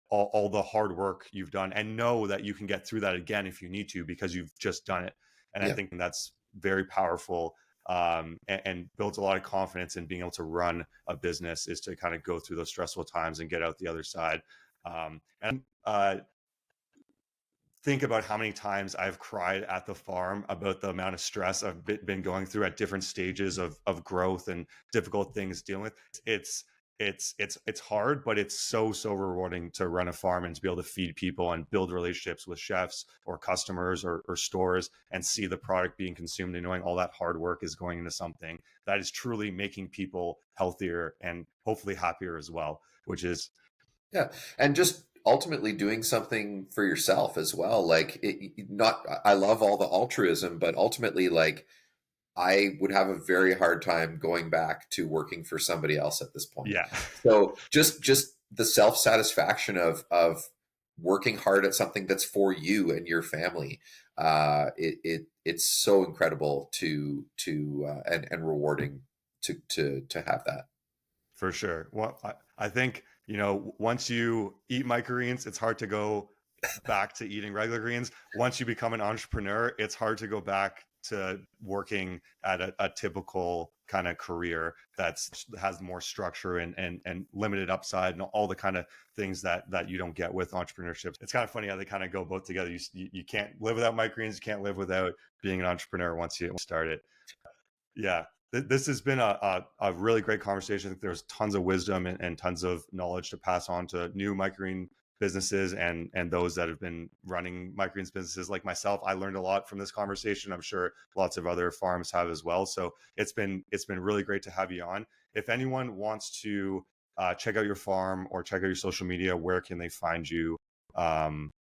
all the hard work you've done, and know that you can get through that again if you need to, because you've just done it. And I Yeah. think that's very powerful, and builds a lot of confidence in being able to run a business, is to kind of go through those stressful times and get out the other side. And think about how many times I've cried at the farm about the amount of stress I've been going through at different stages of growth and difficult things dealing with. It's hard, but it's so rewarding to run a farm and to be able to feed people and build relationships with chefs or customers or stores, and see the product being consumed, and knowing all that hard work is going into something that is truly making people healthier and hopefully happier as well, which is Yeah. And just ultimately doing something for yourself as well. Like, I love all the altruism, but ultimately, like, I would have a very hard time going back to working for somebody else at this point. yeah. So just the self-satisfaction of working hard at something that's for you and your family. It's so incredible and rewarding to have that. For sure. Well, I think, once you eat microgreens, it's hard to go back to eating regular greens. Once you become an entrepreneur, it's hard to go back to working at a typical kind of career has more structure and limited upside and all the kind of things that you don't get with entrepreneurship. It's kind of funny how they kind of go both together. You can't live without microgreens. You can't live without being an entrepreneur once you start it. Yeah. This has been a really great conversation. I think there's tons of wisdom and tons of knowledge to pass on to new microgreen businesses and those that have been running microgreens businesses like myself. I learned a lot from this conversation. I'm sure lots of other farms have as well. So it's been really great to have you on. If anyone wants to check out your farm or check out your social media, where can they find you on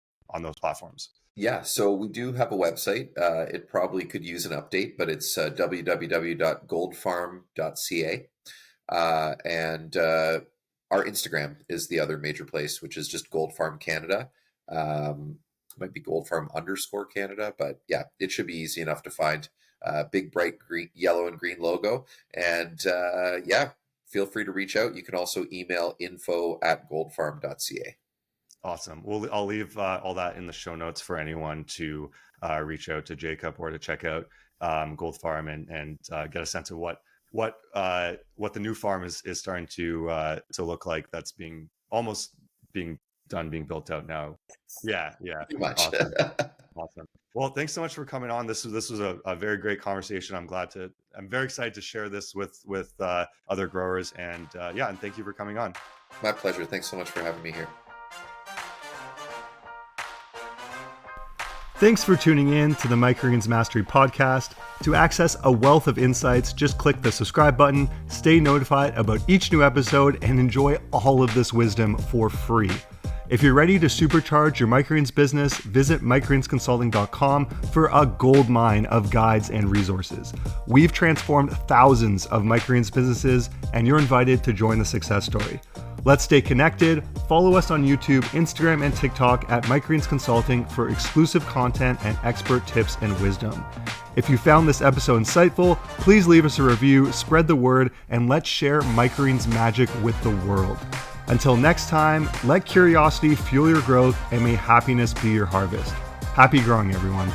those platforms? Yeah, so we do have a website. It probably could use an update, but it's www.goldfarm.ca. And our Instagram is the other major place, which is just Goldfarm Canada. Might be Goldfarm_Canada, but yeah, it should be easy enough to find. Big, bright green, yellow and green logo. And yeah, feel free to reach out. You can also email info@goldfarm.ca. Awesome. Well, I'll leave all that in the show notes for anyone to reach out to Jacob or to check out Goldfarm and get a sense of what the new farm is starting to look like. That's being built out now. Yeah. Too much. Awesome. Awesome. Well, thanks so much for coming on. This was a very great conversation. I'm very excited to share this with other growers, and and thank you for coming on. My pleasure. Thanks so much for having me here. Thanks for tuning in to the Microgreens Mastery Podcast. To access a wealth of insights, just click the subscribe button, stay notified about each new episode, and enjoy all of this wisdom for free. If you're ready to supercharge your microgreens business, visit microgreensconsulting.com for a gold mine of guides and resources. We've transformed thousands of microgreens businesses, and you're invited to join the success story. Let's stay connected. Follow us on YouTube, Instagram, and TikTok at Microgreens Consulting for exclusive content and expert tips and wisdom. If you found this episode insightful, please leave us a review, spread the word, and let's share microgreens magic with the world. Until next time, let curiosity fuel your growth, and may happiness be your harvest. Happy growing, everyone.